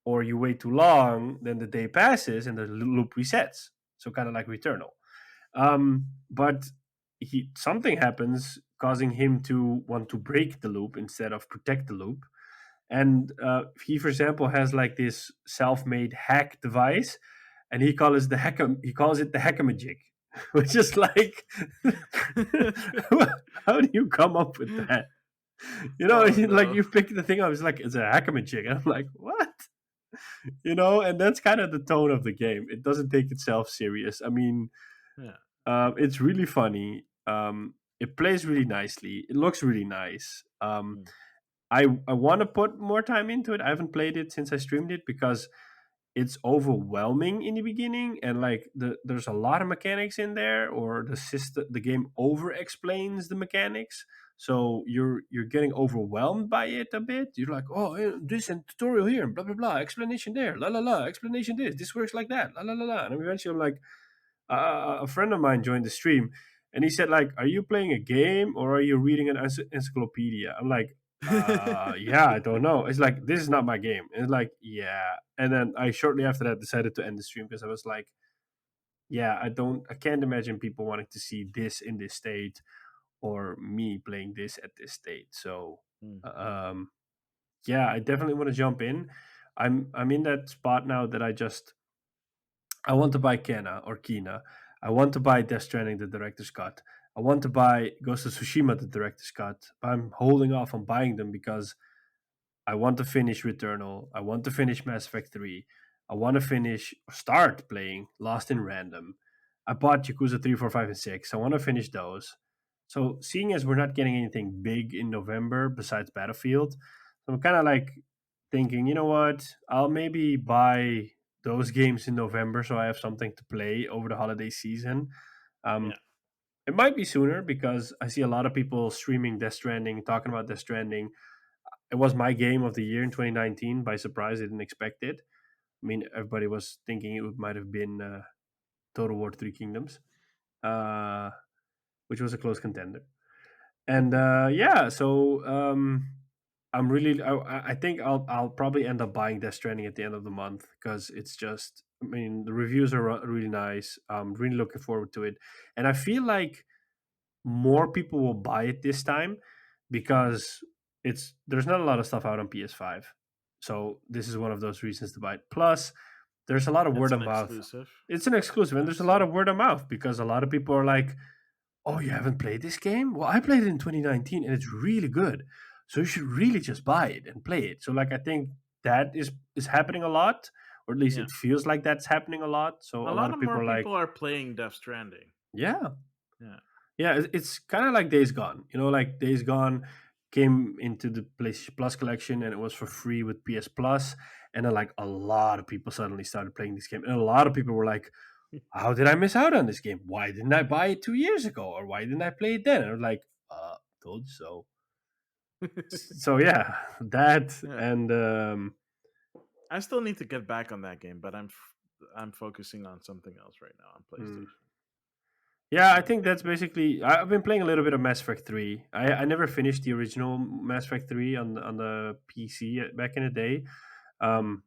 or you wait too long, then the day passes and the loop resets. So kind of like Returnal. But something happens causing him to want to break the loop instead of protect the loop. And he, for example, has like this self-made hack device, and he calls it the hackamagic, which is like, how do you come up with that? Oh Like no. you pick the thing up, it's a hackamagic, and I'm like, what? And that's kind of the tone of the game. It doesn't take itself serious. I mean, Yeah. it's really funny. It plays really nicely. It looks really nice. Mm. I want to put more time into it. I haven't played it since I streamed it because it's overwhelming in the beginning, and like there's a lot of mechanics in there, or the game over explains the mechanics. So you're getting overwhelmed by it a bit. You're like, oh, this and tutorial here, and blah blah blah, explanation there, la la la, explanation this works like that, la la la la, and eventually I'm like, a friend of mine joined the stream and he said like, are you playing a game or are you reading an encyclopedia? I'm like, Yeah, I don't know. It's like, this is not my game. It's like, yeah. And then I shortly after that decided to end the stream because I was like, yeah, I can't imagine people wanting to see this in this state or me playing this at this state. So, Mm, um, yeah, I definitely want to jump in. I'm in that spot now that I want to buy Kena or Kina. I want to buy Death Stranding, the director's cut. I want to buy Ghost of Tsushima, the director's cut. I'm holding off on buying them because I want to finish Returnal. I want to finish Mass Effect 3. I want to finish, start playing Lost in Random. I bought Yakuza 3, 4, 5, and 6. I want to finish those. So, seeing as we're not getting anything big in November besides Battlefield, I'm kind of like thinking, you know what? I'll maybe buy those games in November so I have something to play over the holiday season. Um, yeah, it might be sooner because I see a lot of people streaming Death Stranding, talking about Death Stranding. It was my game of the year in 2019. By surprise, I didn't expect it. I mean, everybody was thinking it might have been Total War Three Kingdoms, uh, which was a close contender. And yeah, so I'm really. I think I'll probably end up buying Death Stranding at the end of the month because it's just. I mean, the reviews are really nice. I'm really looking forward to it, and I feel like more people will buy it this time because there's not a lot of stuff out on PS5. So this is one of those reasons to buy it. Plus, there's a lot of it's word an of mouth. exclusive. It's an exclusive, and there's a lot So of word of mouth because a lot of people are like, "Oh, you haven't played this game? Well, I played it in 2019, and it's really good. So you should really just buy it and play it." So, like, I think that is happening a lot, or at least yeah, it feels like that's happening a lot. So a a lot lot of of people more are like, people are playing Death Stranding. "Yeah, Yeah, yeah, it's kind of like Days Gone. You know, like Days Gone came into the PlayStation Plus collection and it was for free with PS Plus. And then, like, a lot of people suddenly started playing this game. And a lot of people were like, how did I miss out on this game? Why didn't I buy it 2 years ago? Or why didn't I play it then? And I was like, told you so. So, yeah, that. yeah. And I still need to get back on that game, but I'm focusing on something else right now on hmm. PlayStation. Yeah, I Yeah, think that's basically. I've been playing a little bit of Mass Effect 3. I never finished the original Mass Effect 3 on the PC back in the day. Um,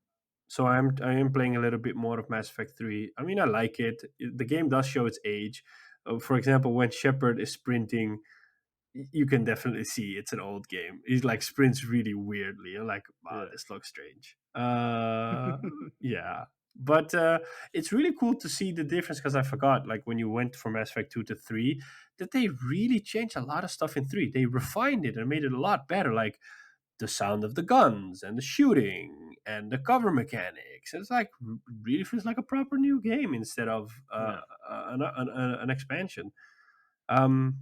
so I am playing a little bit more of Mass Effect 3. I mean, I like it. The game does show its age. For example, when Shepard is sprinting, you can definitely see it's an old game. He's like sprints really weirdly. You're like, wow, yeah. this looks strange. Yeah. But it's really cool to see the difference because I forgot, like, when you went from Mass Effect 2 to 3, that they really changed a lot of stuff in 3. They refined it and made it a lot better. Like, the sound of the guns and the shooting and the cover mechanics. It's like really feels like a proper new game instead of Yeah. an expansion. Um,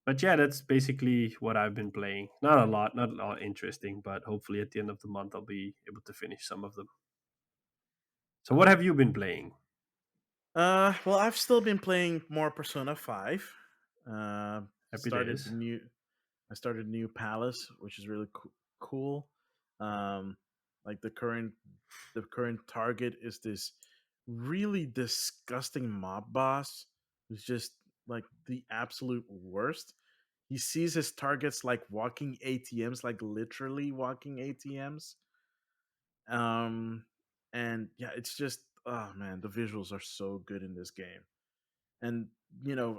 but yeah, that's basically what I've been playing. Not a lot interesting, but hopefully at the end of the month I'll be able to finish some of them. So what have you been playing? Well, I've still been playing more Persona 5. Uh, Happy started the days. new I started New Palace, which is really cool. Um, like the current target is this really disgusting mob boss who's just like the absolute worst. He sees his targets like walking ATMs, like literally walking ATMs. Um, and yeah, it's just oh man, the visuals are so good in this game. And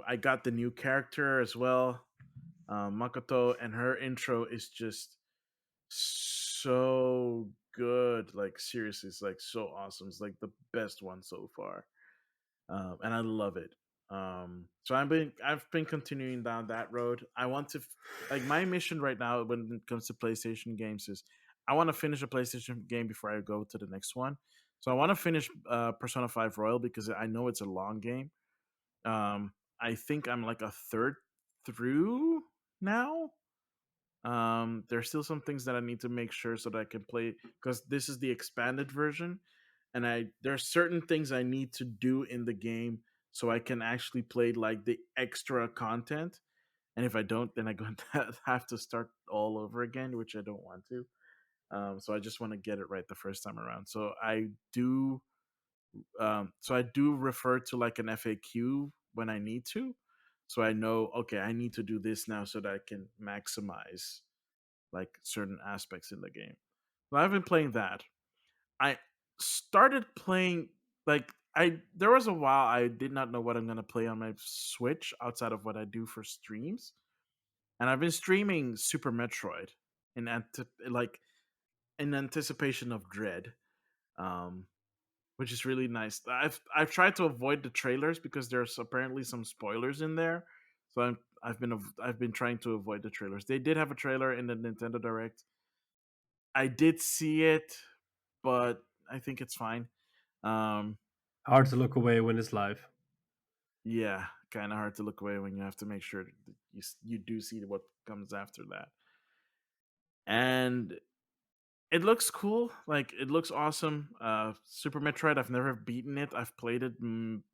I got the new character as well, Makoto, and her intro is just so good. Like seriously, it's like so awesome. It's like the best one so far, and I love it. So I've been continuing down that road. I want to like my mission right now when it comes to PlayStation games is I want to finish a PlayStation game before I go to the next one. So I want to finish Persona 5 Royal because I know it's a long game. I think I'm like a third through now. There's still some things that I need to make sure so that I can play because this is the expanded version, and there's certain things I need to do in the game so I can actually play like the extra content. And if I don't, then I'm going to have to start all over again, which I don't want to. So I just want to get it right the first time around. So I do refer to like an FAQ when I need to, so I know okay I need to do this now so that I can maximize like certain aspects in the game. So I've been playing that. I started playing like I there was a while I did not know what I'm gonna play on my Switch outside of what I do for streams, and I've been streaming Super Metroid like in anticipation of Dread, um, which is really nice. I've tried to avoid the trailers because there's apparently some spoilers in there, so I've been trying to avoid the trailers. They did have a trailer in the Nintendo Direct. I did see it, but I think it's fine. Um, Hard to look away when it's live. yeah, kind of hard to look away when you have to make sure that you do see what comes after that. And it looks cool. Like it looks awesome. Super Metroid. I've never beaten it. I've played it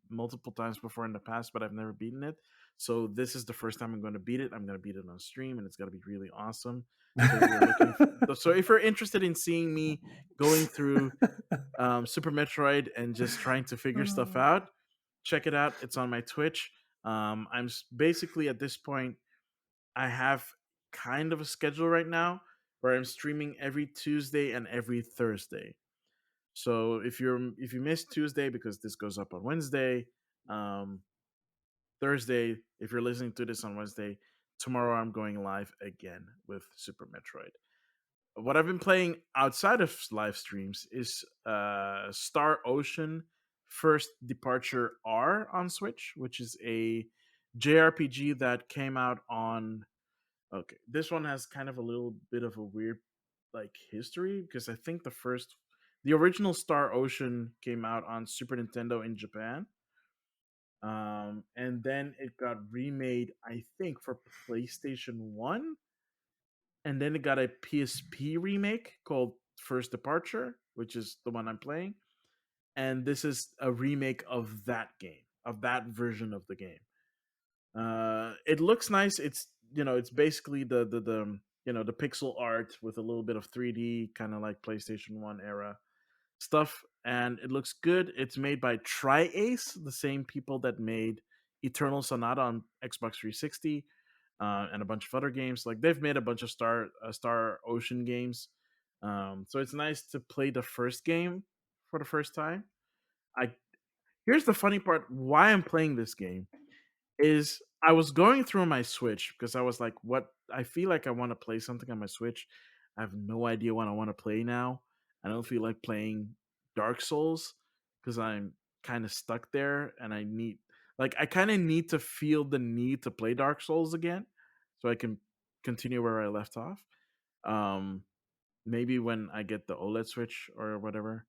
multiple times before in the past, but I've never beaten it. So this is the first time I'm going to beat it. I'm going to beat it on stream, and it's going to be really awesome. So if you're looking, so if you're interested in seeing me going through Super Metroid and just trying to figure stuff out, check it out. It's on my Twitch. Basically at this point, I have kind of a schedule right now where I'm streaming every Tuesday and every Thursday. So if you miss Tuesday because this goes up on Wednesday, um, Thursday, if you're listening to this on Wednesday, tomorrow I'm going live again with Super Metroid. What I've been playing outside of live streams is Star Ocean First Departure R on Switch, which is a JRPG that came out on. Okay, this one has kind of a little bit of a weird like history because I think the original Star Ocean came out on Super Nintendo in Japan, and then it got remade, I think, for PlayStation One, and then it got a PSP remake called First Departure, which is the one I'm playing, and this is a remake of that game, of that version of the game. It looks nice. It's basically the pixel art with a little bit of 3D, kind of like PlayStation One era stuff, and it looks good. It's made by Tri-Ace, the same people that made Eternal Sonata on Xbox 360, and a bunch of other games. Like they've made a bunch of Star Ocean games. So it's nice to play the first game for the first time. I Here's the funny part: why I'm playing this game is I was going through my Switch because I was like, what I feel like I want to play something on my Switch. I have no idea what I want to play now. I don't feel like playing Dark Souls because I'm kind of stuck there and I kind of need to feel the need to play Dark Souls again so I can continue where I left off. Um Maybe when I get the OLED Switch or whatever.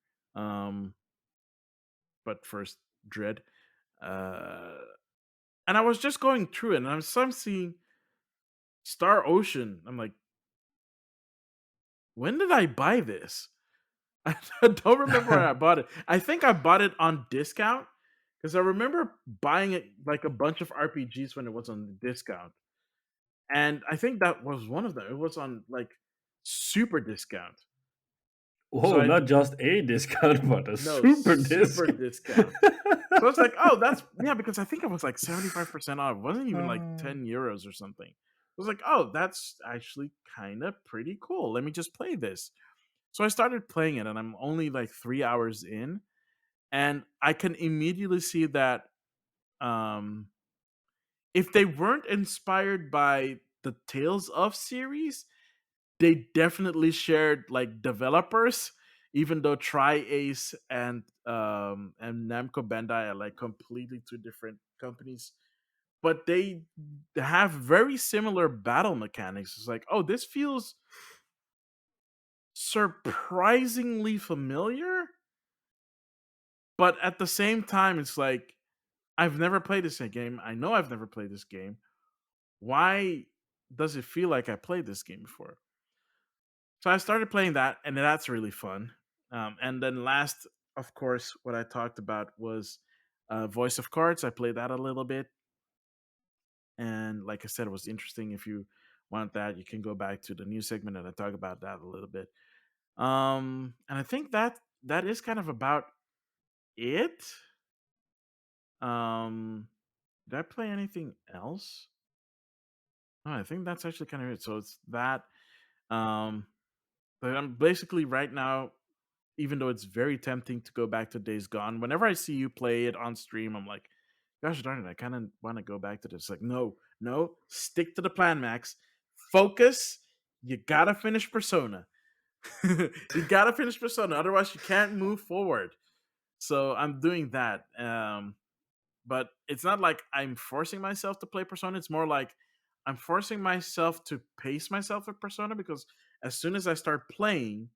But first Dread. Uh and I was just going through it, and I'm seeing Star Ocean. I'm like, when did I buy this? I don't remember where I bought it. I think I bought it on discount because I remember buying it like a bunch of RPGs when it was on discount, and I think that was one of them. It was on like super discount. So Whoa, I not just a discount, but a No, super super discount. discount. So it's like, oh, that's yeah, because I think it was like 75% off. It wasn't even like €10 or something. I was like, oh, that's actually kind of pretty cool. Let me just play this. So I started playing it, and I'm only like 3 hours in, and I can immediately see that um, if they weren't inspired by the Tales of series, they definitely shared like developers, even though Tri-Ace and Namco Bandai are like completely two different companies. But they have very similar battle mechanics. It's like, oh, this feels surprisingly familiar, but at the same time, it's like I've never played this game. I know I've never played this game. Why does it feel like I played this game before? So I started playing that, and that's really fun. And then last, of course, what I talked about was Voice of Cards. I played that a little bit, and like I said, it was interesting. If you want that, you can go back to the news segment, and I talk about that a little bit. And I think that is kind of about it. Um, did I play anything else? No, I think that's actually kind of it. So it's that. Um, but I'm basically right now, even though it's very tempting to go back to Days Gone, whenever I see you play it on stream, I'm like, gosh darn it, I kind of want to go back to this. Like, no, no, stick to the plan, Max. Focus. You gotta finish Persona. You gotta finish Persona, otherwise you can't move forward. So I'm doing that. But it's not like I'm forcing myself to play Persona. It's more like I'm forcing myself to pace myself with Persona because as soon as I start playing,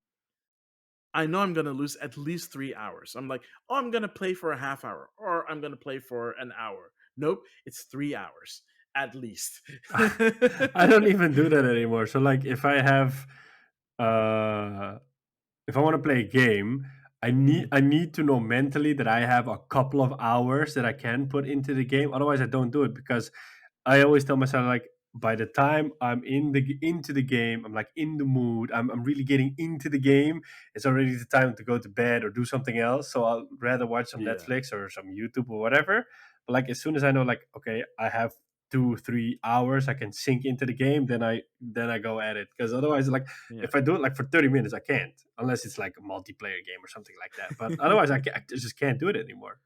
I know I'm gonna lose at least 3 hours. I'm like, oh, I'm gonna play for a half hour or I'm gonna play for an hour. Nope, it's 3 hours at least. I don't even do that anymore. So like uh if I want to play a game, Mhm. I need to know mentally that I have a couple of hours that I can put into the game. Otherwise, I don't do it because I always tell myself like by the time I'm into the game, I'm like in the mood. I'm really getting into the game. It's already the time to go to bed or do something else. So I'll rather watch some Yeah. Netflix or some YouTube or whatever. But like as soon as I know like okay, I have 2 3 hours I can sink into the game, then I go at it. Because otherwise like Yeah. if I do it like for 30 minutes, I can't unless it's like a multiplayer game or something like that. But otherwise, I just can't do it anymore.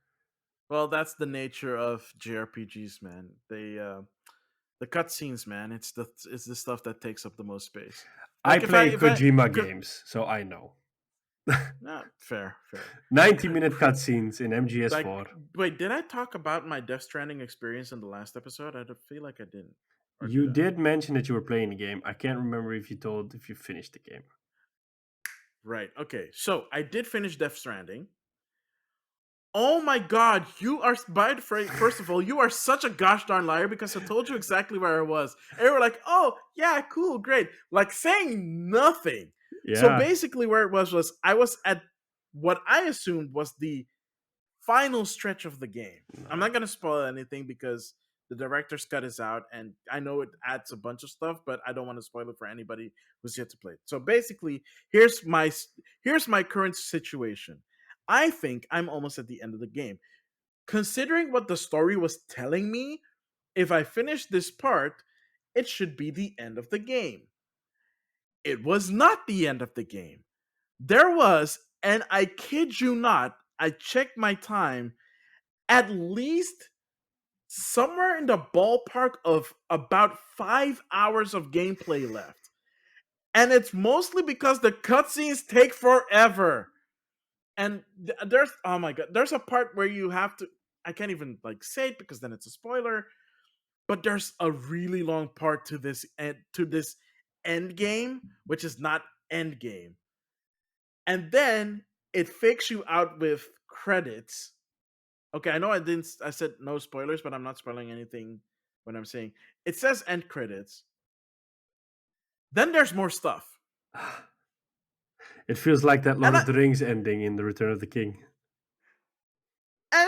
Well, that's the nature of JRPGs, man. The cutscenes, man. It's the stuff that takes up the most space. I Like play if I Kojima could, games, so I know. nah, fair. 90-minute cutscenes in Like, MGS4. wait, did I talk about my Death Stranding experience in the last episode? I don't feel like I didn't, or You did I? did mention that you were playing the game. I can't remember if you finished the game. Right. Okay. So I did finish Death Stranding. Oh my god, you are first of all, you are such a gosh darn liar because I told you exactly where I was. And you were like, oh yeah, cool, great. Like saying nothing. So Yeah. basically where it was I was at what I assumed was the final stretch of the game. I'm No. not gonna spoil anything because the director's cut is out, and I know it adds a bunch of stuff, but I don't want to spoil it for anybody who's yet to play it. So basically, here's my current situation. I think I'm almost at the end of the game. Considering what the story was telling me, if I finish this part, it should be the end of the game. It was not the end of the game. There was, and I kid you not, I checked my time, at least somewhere in the ballpark of about 5 hours of gameplay left. And it's mostly because the cutscenes take forever. And there's oh my god, there's a part where you have to I can't even like say it because then it's a spoiler, but there's a really long part to this end game, which is not end game. And then it fakes you out with credits. Okay, I know I said no spoilers, but I'm not spoiling anything when I'm saying it says end credits. Then there's more stuff. It feels like that Lord And of the Rings ending in The Return of the King.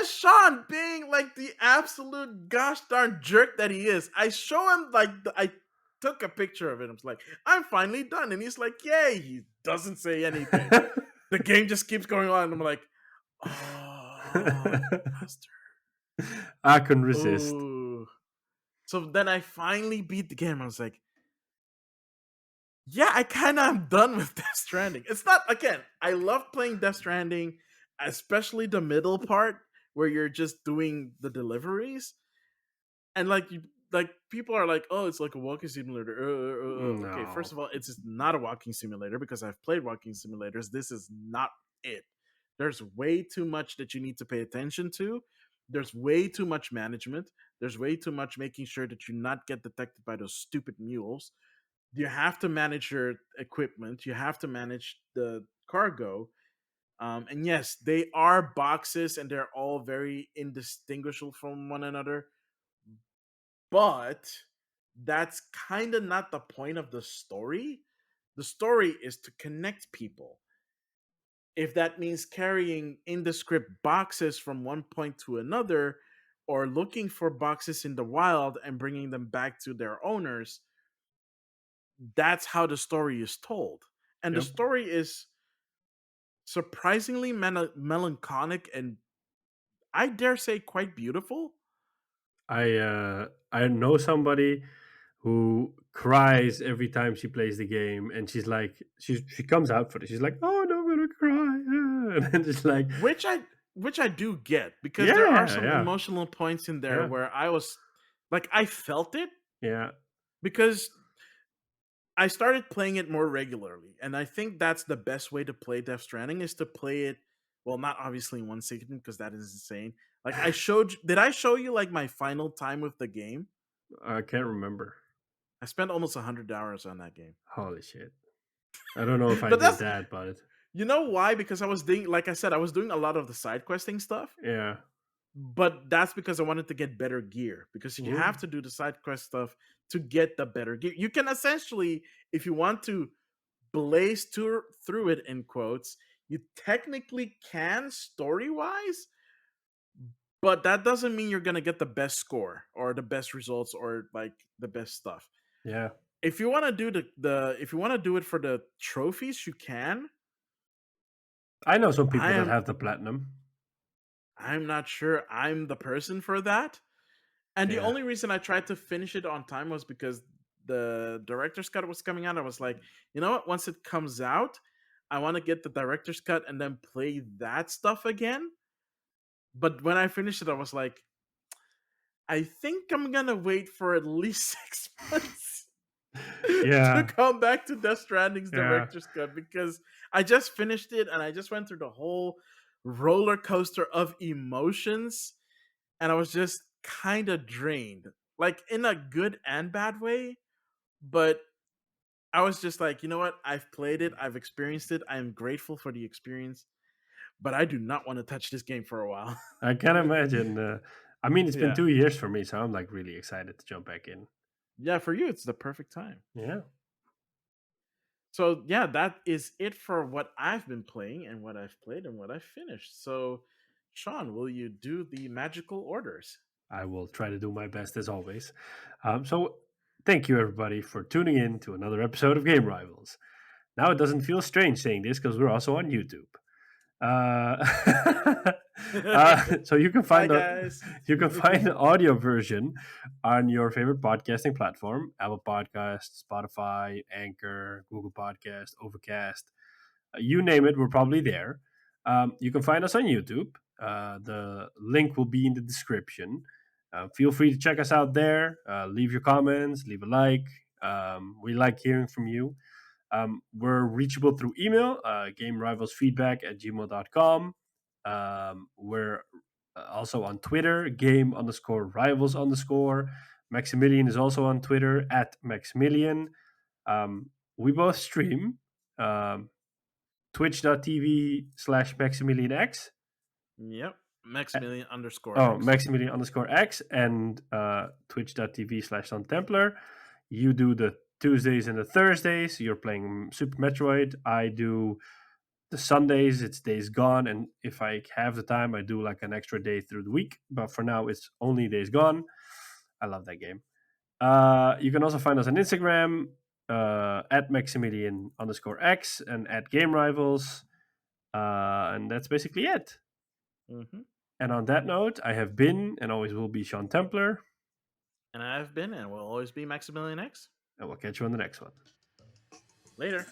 Sean being like the absolute gosh darn jerk that he is, I show him I took a picture of it. I was like, I'm finally done. And he's like, yay. He doesn't say anything. The game just keeps going on. And I'm like, oh, you bastard. I couldn't resist. Oh. So then I finally beat the game. I was like, yeah, I kind of am done with Death Stranding. It's not again. I love playing Death Stranding, especially the middle part where you're just doing the deliveries, and like people are like, oh, it's like a walking simulator. Okay, first No. of all, it's just not a walking simulator because I've played walking simulators. This is not it. There's way too much that you need to pay attention to. There's way too much management. There's way too much making sure that you not get detected by those stupid mules. You have to manage your equipment. You have to manage the cargo. And yes, they are boxes and they're all very indistinguishable from one another. But that's kind of not the point of the story. The story is to connect people. If that means carrying indescript boxes from one point to another, or looking for boxes in the wild and bringing them back to their owners, that's how the story is told. And the Yep. story is surprisingly melancholic and I dare say quite beautiful. I know somebody who cries every time she plays the game, and she's like, she comes out for this. She's like, "Oh no, I'm gonna cry," and then just like, which I do get, because there are yeah, some yeah, emotional points in there yeah, where I was like, I felt it, yeah. because I started playing it more regularly, and I think that's the best way to play Death Stranding, is to play it. Well, not obviously in 1 second, because that is insane. Like, did I show you like my final time with the game? I can't remember. I spent almost 100 hours on that game. Holy shit! I don't know if I But did that's, that, but you know why? Because I was doing, like I said, I was doing a lot of the side questing stuff. yeah. But that's because I wanted to get better gear, because you have Mm. to do the side quest stuff to get the better gear. You can essentially, if you want to blaze through it in quotes, you technically can story wise, but that doesn't mean you're gonna get the best score or the best results or like the best stuff. Yeah, If you want to do the if you want to do it for the trophies, you can. I know some I people that am have the platinum. I'm not sure I'm the person for that. And the Yeah. only reason I tried to finish it on time was because the director's cut was coming out. I was like, you know what? Once it comes out, I want to get the director's cut and then play that stuff again. But when I finished it, I was like, I think I'm gonna wait for at least 6 months to Yeah, come back to Death Stranding's yeah. director's cut, because I just finished it and I just went through the whole roller coaster of emotions, and I was just kind of drained, like in a good and bad way. But I was just like, you know what? I've played it, I've experienced it. I am grateful for the experience, but I do not want to touch this game for a while. I can imagine. I mean, it's been Yeah. 2 years for me, so I'm like really excited to jump back in. Yeah, for you, it's the perfect time. Yeah, So, yeah, that is it for what I've been playing and what I've played and what I've finished. So, Sean, will you do the magical orders? I will try to do my best as always. So, thank you everybody for tuning in to another episode of Game Rivals. Now it doesn't feel strange saying this because we're also on YouTube. Uh, so you can Bye, find the guys. you can find the audio version on your favorite podcasting platform: Apple Podcasts, Spotify, Anchor, Google Podcast, Overcast. You name it, we're probably there. You can find us on YouTube. The link will be in the description. Feel free to check us out there. Leave your comments, leave a like. We like hearing from you. We're reachable through email, gamerivalsfeedback@gmail.com. We're also on Twitter, game_rivals_. Maximillian is also on Twitter @Maxemillian. We both stream. Um, Twitch.tv/MaximilianX. Yep. Maximillian underscore Oh, X. Maximillian_X and Twitch.tv/Sean Templar. You do the Tuesdays and the Thursdays. You're playing Super Metroid. I do the Sundays. It's Days Gone. And if I have the time, I do like an extra day through the week. But for now, it's only Days Gone. I love that game. You can also find us on Instagram @Maximilian_X and @GameRivals. And that's basically it. Mm-hmm. And on that note, I have been and always will be Sean Templar. And I've been and will always be Maximilian X. And we'll catch you on the next one. Later.